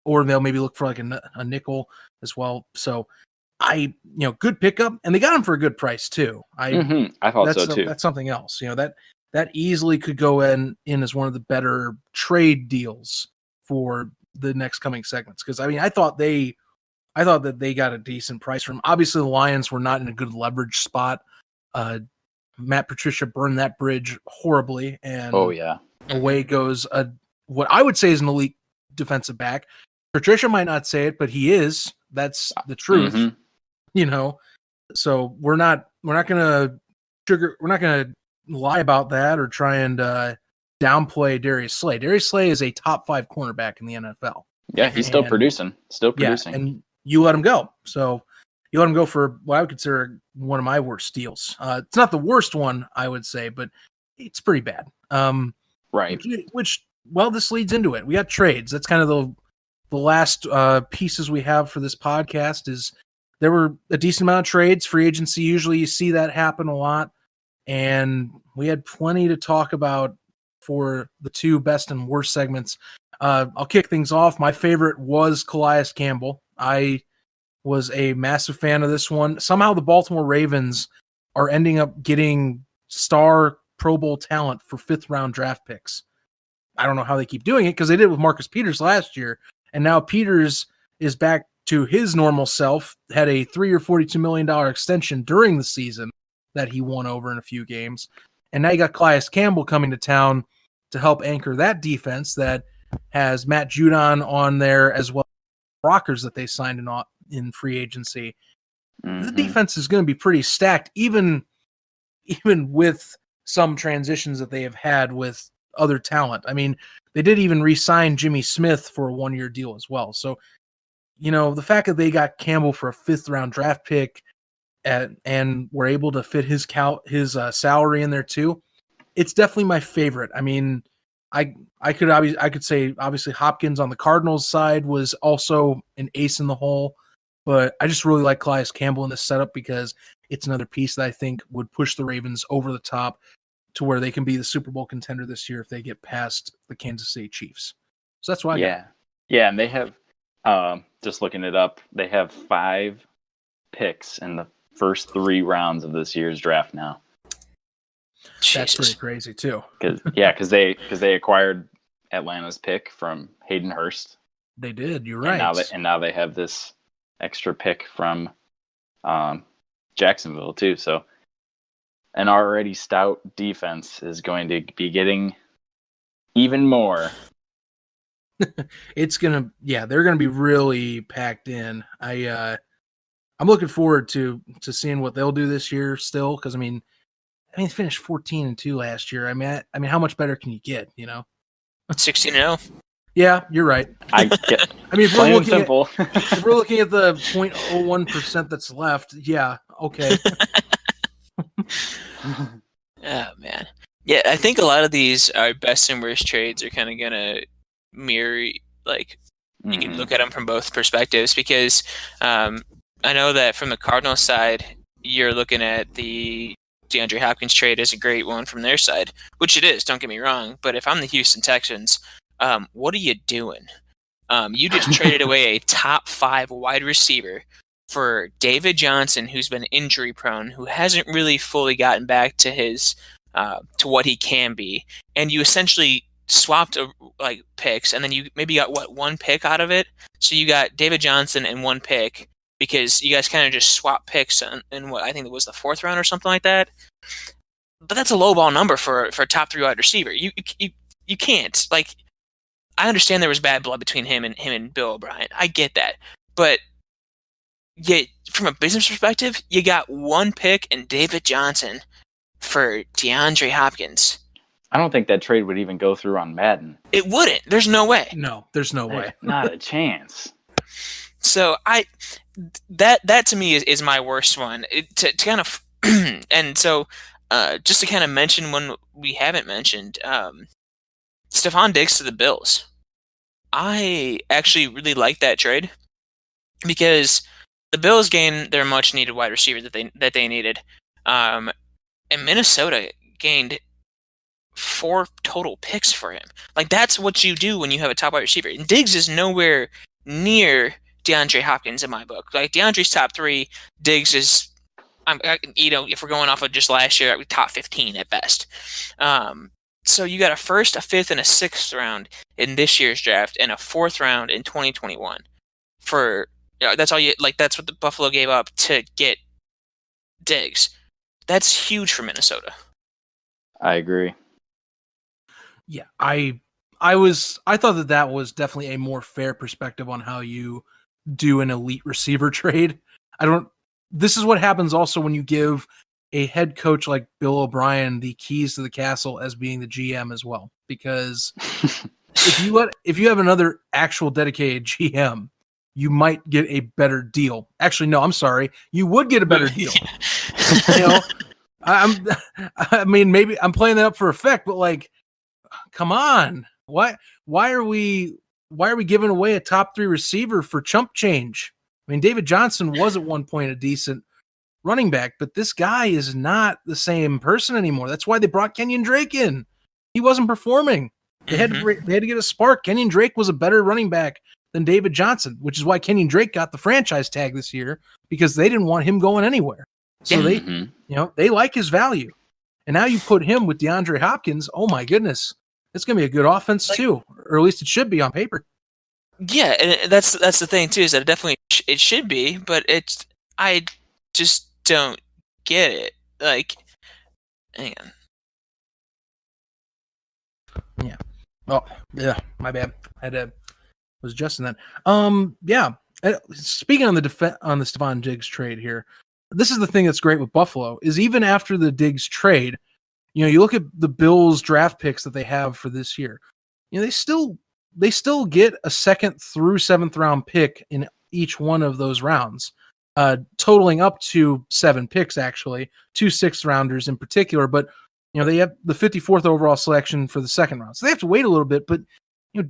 or they'll maybe look for like a nickel as well. So, good pickup, and they got him for a good price too. I thought so too. That's something else. That easily could go in as one of the better trade deals for the next coming segments. Because I thought that they got a decent price from. Obviously, the Lions were not in a good leverage spot. Matt Patricia burned that bridge horribly, and away goes what I would say is an elite defensive back. Patricia might not say it, but he is. That's the truth. So we're not gonna lie about that or try and downplay Darius Slay. Darius Slay is a top 5 cornerback in the NFL. Yeah, he's still producing. Yeah, and you let him go. So you let him go for what I would consider one of my worst steals. It's not the worst one, I would say, but it's pretty bad. Right. Which this leads into it. We got trades. That's kind of the last pieces we have for this podcast. Is there were a decent amount of trades. Free agency, usually you see that happen a lot. And we had plenty to talk about for the 2 best and worst segments. I'll kick things off. My favorite was Calais Campbell. I was a massive fan of this one. Somehow the Baltimore Ravens are ending up getting star Pro Bowl talent for 5th-round draft picks. I don't know how they keep doing it because they did it with Marcus Peters last year. And now Peters is back to his normal self, had a $3 or $42 million extension during the season that he won over in a few games. And now you got Calais Campbell coming to town to help anchor that defense that has Matt Judon on there as well as Rockers that they signed in free agency. The defense is going to be pretty stacked, even with some transitions that they have had with other talent. I mean, they did even re-sign Jimmy Smith for a 1-year deal as well. So, the fact that they got Campbell for a 5th-round draft pick and were able to fit his salary in there too, it's definitely my favorite. I mean, I could say obviously Hopkins on the Cardinals side was also an ace in the hole, but I just really like Calais Campbell in this setup because it's another piece that I think would push the Ravens over the top to where they can be the Super Bowl contender this year if they get past the Kansas City Chiefs. So that's why I got. Yeah, and they have just looking it up, they have 5 picks in the first 3 rounds of this year's draft now. That's pretty crazy too. Because they acquired Atlanta's pick from Hayden Hurst. They did. You're right. And now they have this extra pick from Jacksonville too. So an already stout defense is going to be getting even more they're gonna be really packed in. I'm looking forward to seeing what they'll do this year still, because I mean, they finished 14-2 last year. I mean, how much better can you get? 16-0. Yeah, you're right. I get. I mean, if Plain and simple. if we're looking at the 0.01% that's left, yeah, okay. Oh man, yeah. I think a lot of these our best and worst trades are kind of gonna mirror, like, you can look at them from both perspectives, because I know that from the Cardinals side, you're looking at the DeAndre Hopkins trade as a great one from their side, which it is. Don't get me wrong, but if I'm the Houston Texans, what are you doing? You just traded away a top 5 wide receiver for David Johnson, who's been injury prone, who hasn't really fully gotten back to his to what he can be, and you essentially swapped like picks, and then you maybe got one pick out of it. So you got David Johnson and 1 pick, because you guys kind of just swapped picks in what I think it was the 4th round or something like that. But that's a low ball number for a top 3 wide receiver. You can't, like. I understand there was bad blood between him and Bill O'Brien. I get that, but from a business perspective, you got 1 pick and David Johnson for DeAndre Hopkins. I don't think that trade would even go through on Madden. It wouldn't. There's no way. No, there's no way. Not a chance. So that to me is my worst one. To kind of and so just to kind of mention one we haven't mentioned. Stephon Diggs to the Bills. I actually really like that trade, because the Bills gained their much needed wide receiver that they needed, and Minnesota gained 4 total picks for him. Like, that's what you do when you have a top wide receiver. And Diggs is nowhere near DeAndre Hopkins in my book. Like, DeAndre's top 3, Diggs is, if we're going off of just last year, top 15 at best. So you got a 1st, a 5th, and a 6th round in this year's draft, and a 4th round in 2021. That's all that's what the Buffalo gave up to get Diggs. That's huge for Minnesota. I agree. Yeah, I thought that was definitely a more fair perspective on how you do an elite receiver trade. This is what happens also when you give a head coach like Bill O'Brien the keys to the castle as being the GM as well, because if you have another actual dedicated GM, you might get a better deal. Actually, no, I'm sorry, you would get a better deal. I mean, maybe I'm playing that up for effect, but like, come on, why are we giving away a top 3 receiver for chump change? I mean, David Johnson was at one point a decent running back, but this guy is not the same person anymore. That's why they brought Kenyon Drake in. He wasn't performing. They had to get a spark. Kenyon Drake was a better running back than David Johnson, which is why Kenyon Drake got the franchise tag this year, because they didn't want him going anywhere. So they like his value. And now you put him with DeAndre Hopkins. Oh my goodness. It's going to be a good offense too, or at least it should be on paper. Yeah, and that's the thing too, is that it should be, but I just don't get it. Like, hang on. Yeah. Oh, yeah. My bad. Was adjusting that. Yeah. Speaking on the Stephon Diggs trade here, this is the thing that's great with Buffalo is even after the Diggs trade, you look at the Bills draft picks that they have for this year. They still get a 2nd through 7th round pick in each one of those rounds. Totaling up to 7 picks, actually, 2 6th rounders in particular. But they have the 54th overall selection for the 2nd round, so they have to wait a little bit. But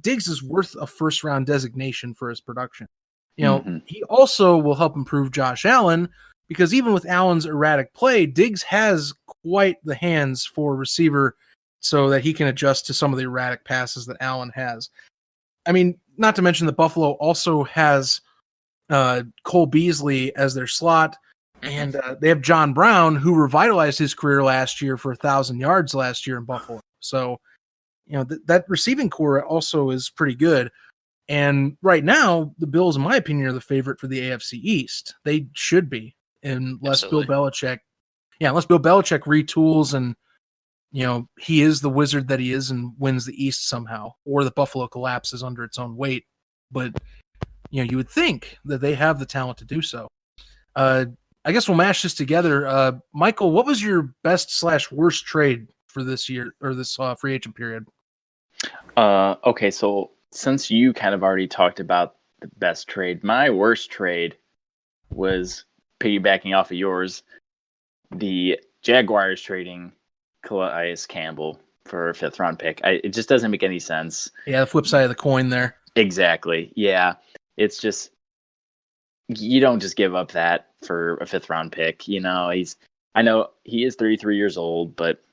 Diggs is worth a 1st round designation for his production. He also will help improve Josh Allen, because even with Allen's erratic play, Diggs has quite the hands for receiver, so that he can adjust to some of the erratic passes that Allen has. I mean, not to mention that Buffalo also has Cole Beasley as their slot, and they have John Brown, who revitalized his career last year for 1,000 yards last year in Buffalo. So, that receiving core also is pretty good. And right now, the Bills, in my opinion, are the favorite for the AFC East. They should be, unless Bill Belichick retools and he is the wizard that he is and wins the East somehow, or the Buffalo collapses under its own weight. But, you would think that they have the talent to do so. I guess we'll mash this together. Michael, what was your best/worst trade for this year or this free agent period? Okay, so since you kind of already talked about the best trade, my worst trade was piggybacking off of yours. The Jaguars trading Calais Campbell for a 5th-round pick. It just doesn't make any sense. Yeah, the flip side of the coin there. Exactly. Yeah, it's just you don't just give up that for a 5th-round pick. I know he is 33 years old, but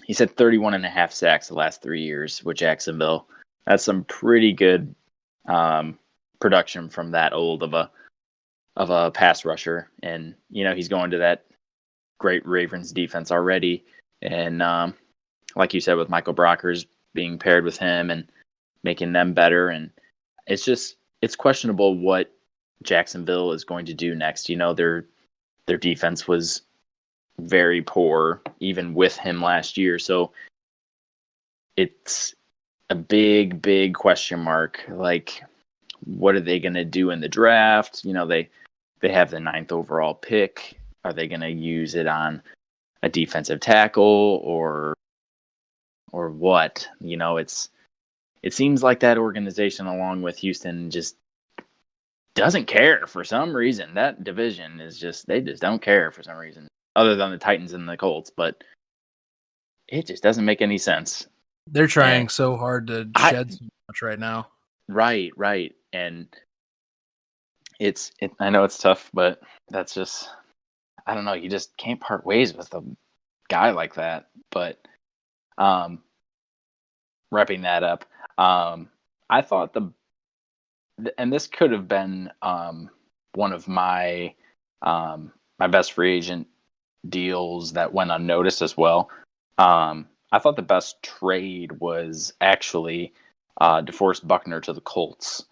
he's had 31 and a half sacks the last 3 years with Jacksonville. That's some pretty good production from that old of a pass rusher, and he's going to that great Ravens defense already, and like you said, with Michael Brockers being paired with him and making them better, and it's questionable what Jacksonville is going to do next. Their defense was very poor even with him last year, so it's a big question mark. Like, what are they going to do in the draft? They have the 9th overall pick. Are they going to use it on a defensive tackle or what? It seems like that organization, along with Houston, just doesn't care for some reason. That division they just don't care for some reason, other than the Titans and the Colts, but it just doesn't make any sense. They're trying so hard to shed so much right now. Right. And I know it's tough, but that's just, I don't know. You just can't part ways with a guy like that. But wrapping that up, I thought and this could have been one of my best free agent deals that went unnoticed as well. I thought the best trade was actually DeForest Buckner to the Colts.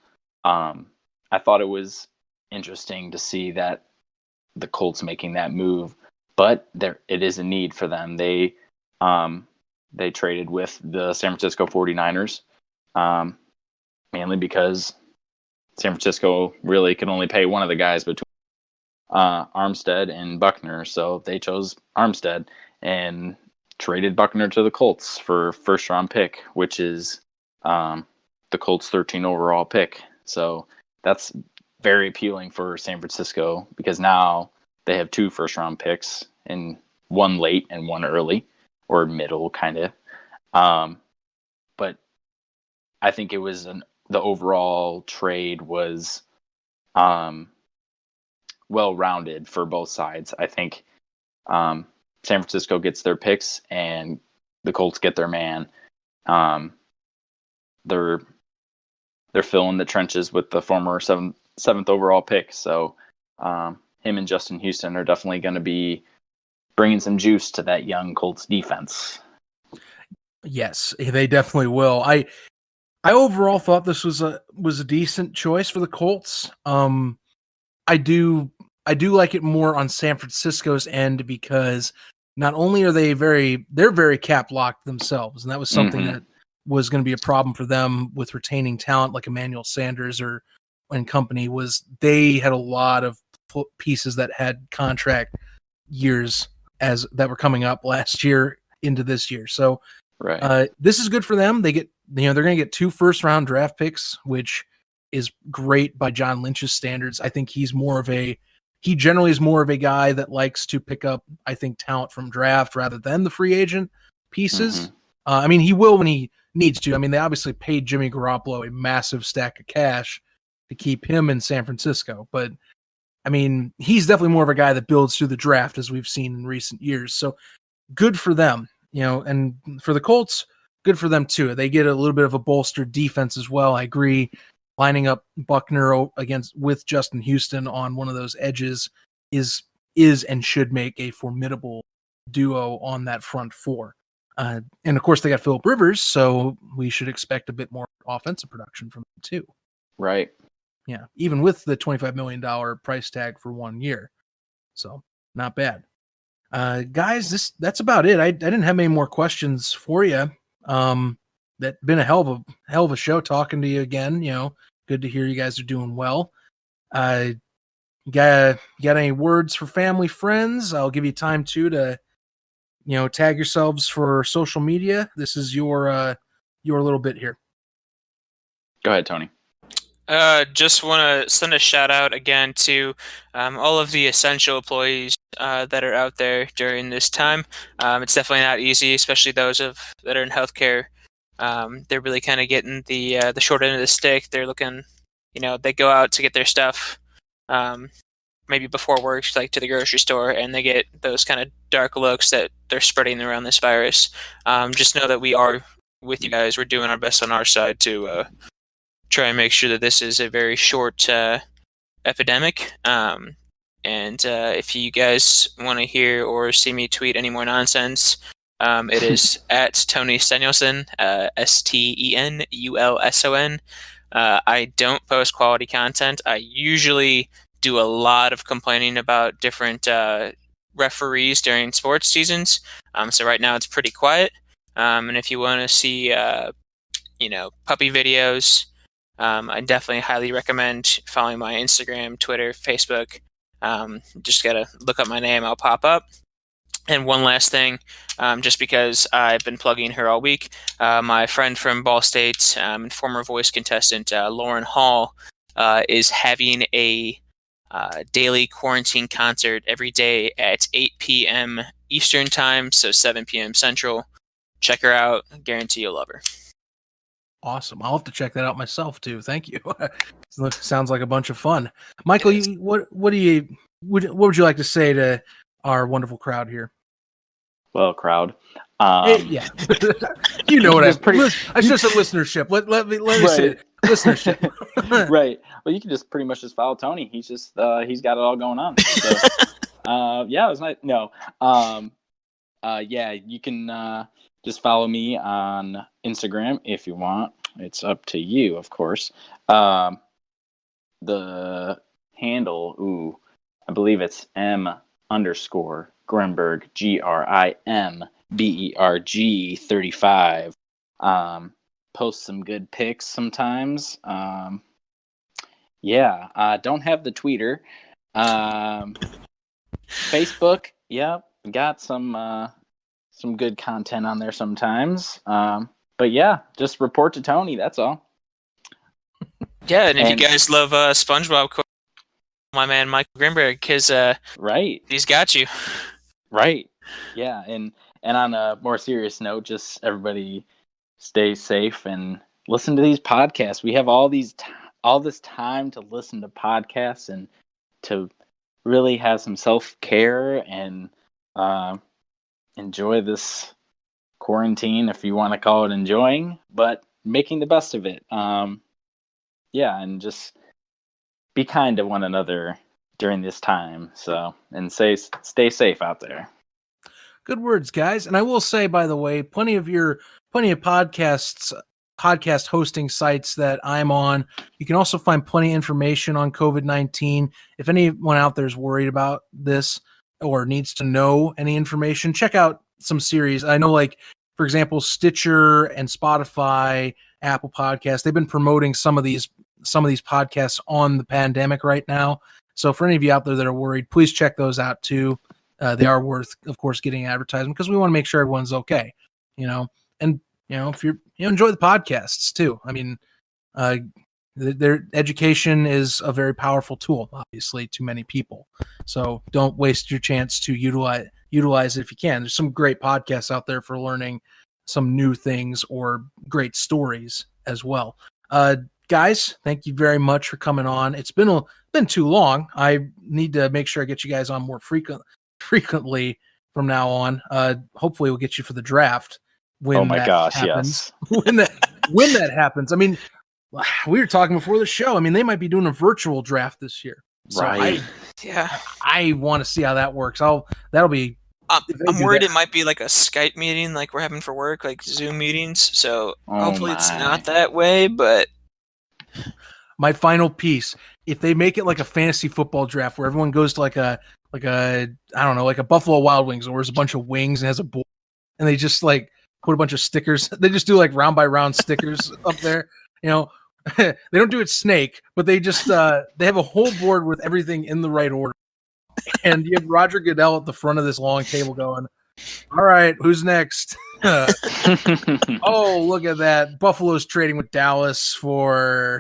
I thought it was interesting to see that the Colts making that move, but it is a need for them. They traded with the San Francisco 49ers, mainly because San Francisco really could only pay one of the guys between Armstead and Buckner, so they chose Armstead and traded Buckner to the Colts for 1st-round pick, which is the Colts' 13 overall pick. So that's very appealing for San Francisco because now they have 2 1st-round picks, and one late and one early or middle kind of. But I think it was the overall trade was well-rounded for both sides. I think San Francisco gets their picks and the Colts get their man. They're filling the trenches with the former seventh overall pick. So him and Justin Houston are definitely going to be bringing some juice to that young Colts defense. Yes, they definitely will. I overall thought this was a decent choice for the Colts. I do like it more on San Francisco's end because not only are they're very cap locked themselves, and that was something that was going to be a problem for them with retaining talent like Emmanuel Sanders and company. Was they had a lot of pieces that had contract years that were coming up last year into this year. So this is good for them. They get they're going to get 2 1st-round draft picks, which is great by John Lynch's standards. I think he generally is more of a guy that likes to pick up, I think, talent from draft rather than the free agent pieces. I mean, he will when he needs to. I mean, they obviously paid Jimmy Garoppolo a massive stack of cash to keep him in San Francisco. But, I mean, he's definitely more of a guy that builds through the draft, as we've seen in recent years. So good for them, and for the Colts, good for them too. They get a little bit of a bolstered defense as well. I agree. Lining up Buckner with Justin Houston on one of those edges is and should make a formidable duo on that front 4. And of course, they got Phillip Rivers, so we should expect a bit more offensive production from them too. Right. Yeah, even with the $25 million price tag for 1 year. So not bad. Guys, that's about it. I didn't have any more questions for you. That been a hell of a show talking to you again. Good to hear you guys are doing well. Got any words for family, friends? I'll give you time to tag yourselves for social media. This is your little bit here. Go ahead, Tony. Just want to send a shout out again to all of the essential employees that are out there during this time. It's definitely not easy, especially those that are in healthcare. They're really kind of getting the short end of the stick. They're looking, they go out to get their stuff, maybe before work, like to the grocery store, and they get those kind of dark looks that they're spreading around this virus. Just know that we are with you guys. We're doing our best on our side to try and make sure that this is a very short epidemic. And if you guys want to hear or see me tweet any more nonsense, it is at Tony Stenulson, Stenulson. I don't post quality content. I usually do a lot of complaining about different referees during sports seasons. So right now it's pretty quiet. And if you want to see, puppy videos, I definitely highly recommend following my Instagram, Twitter, Facebook. Just gotta look up my name, I'll pop up. And one last thing, just because I've been plugging her all week, my friend from Ball State and former voice contestant Lauren Hall is having a daily quarantine concert every day at 8 p.m. Eastern Time, so 7 p.m. Central. Check her out. I guarantee you'll love her. Awesome. I'll have to check that out myself too. Thank you. Sounds like a bunch of fun. Michael, what would you like to say to our wonderful crowd here? Well, crowd. Yeah. You know what I should say listenership. Let me say listenership. Right. Well, you can just pretty much just follow Tony. He's just he's got it all going on. So, yeah, it was nice. No. Yeah, you can just follow me on Instagram if you want. It's up to you, of course. The handle, I believe it's M_Grimberg, Grimberg 35. Post some good pics sometimes. Yeah, don't have the Twitter. Facebook, yep, got some good content on there sometimes. But yeah, just report to Tony, that's all. Yeah, and if you guys love SpongeBob, my man Michael Grimberg, because right, he's got you. Right. Yeah, and on a more serious note, just everybody stay safe and listen to these podcasts. We have all this time to listen to podcasts and to really have some self-care and enjoy this quarantine, if you want to call it enjoying, but making the best of it. Yeah, and just be kind to one another during this time. So, and stay safe out there. Good words, guys. And I will say, by the way, plenty of podcast hosting sites that I'm on. You can also find plenty of information on COVID-19. If anyone out there is worried about this or needs to know any information, check out some series. I know, like, for example, Stitcher and Spotify, Apple Podcasts, they've been promoting some of these podcasts on the pandemic right now. So for any of you out there that are worried, please check those out too. They are worth, of course, getting advertisement because we want to make sure everyone's okay, and if you enjoy the podcasts too. I mean, their education is a very powerful tool, obviously, to many people. So don't waste your chance to utilize it if you can. There's some great podcasts out there for learning some new things or great stories as well. Guys, thank you very much for coming on. It's been too long. I need to make sure I get you guys on more frequently from now on. Hopefully we'll get you for the draft when happens. Yes. when that happens. I mean, we were talking before the show. I mean, they might be doing a virtual draft this year. So right. I want to see how that works. That'll be I'm worried it might be like a Skype meeting like we're having for work, like Zoom meetings. So hopefully it's not that way, but my final piece, if they make it like a fantasy football draft where everyone goes to like a I don't know, like a Buffalo Wild Wings, where there's a bunch of wings and has a board, and they just like put a bunch of stickers. They just do like round by round stickers up there. They don't do it snake, but they just they have a whole board with everything in the right order. And you have Roger Goodell at the front of this long table going, all right, who's next? Oh, look at that. Buffalo's trading with Dallas for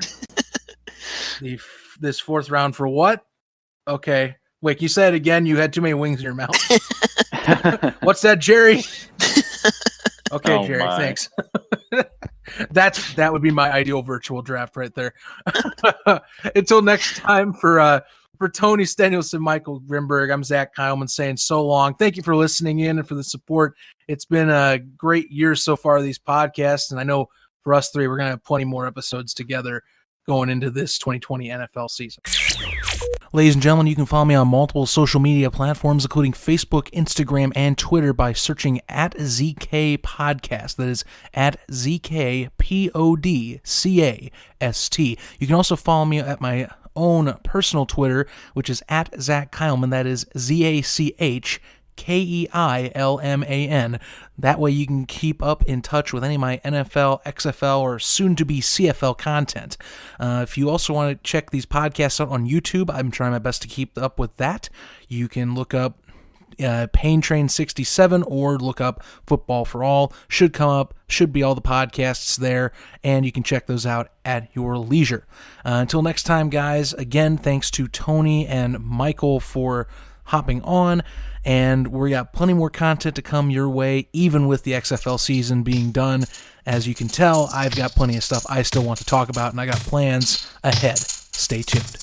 this fourth round for what? Okay. Wait, you said it again. You had too many wings in your mouth. What's that, Jerry? Okay, Jerry, thanks. That would be my ideal virtual draft right there. Until next time, for Tony Stenulson and Michael Grimberg, I'm Zach Keilman saying so long. Thank you for listening in and for the support. It's been a great year so far, these podcasts, and I know for us three, we're going to have plenty more episodes together going into this 2020 NFL season. Ladies and gentlemen, you can follow me on multiple social media platforms, including Facebook, Instagram, and Twitter by searching at ZK Podcast. That is at ZK PODCAST. You can also follow me at my own personal Twitter, which is at Zach Keilman. That is ZACHKEILMAN. That way you can keep up in touch with any of my NFL, XFL, or soon-to-be CFL content. If you also want to check these podcasts out on YouTube, I'm trying my best to keep up with that. You can look up Pain Train 67 or look up Football for All. Should come up, should be all the podcasts there, and you can check those out at your leisure. Until next time, guys, again, thanks to Tony and Michael for hopping on, and we got plenty more content to come your way, even with the XFL season being done. As you can tell, I've got plenty of stuff I still want to talk about, and I got plans ahead. Stay tuned.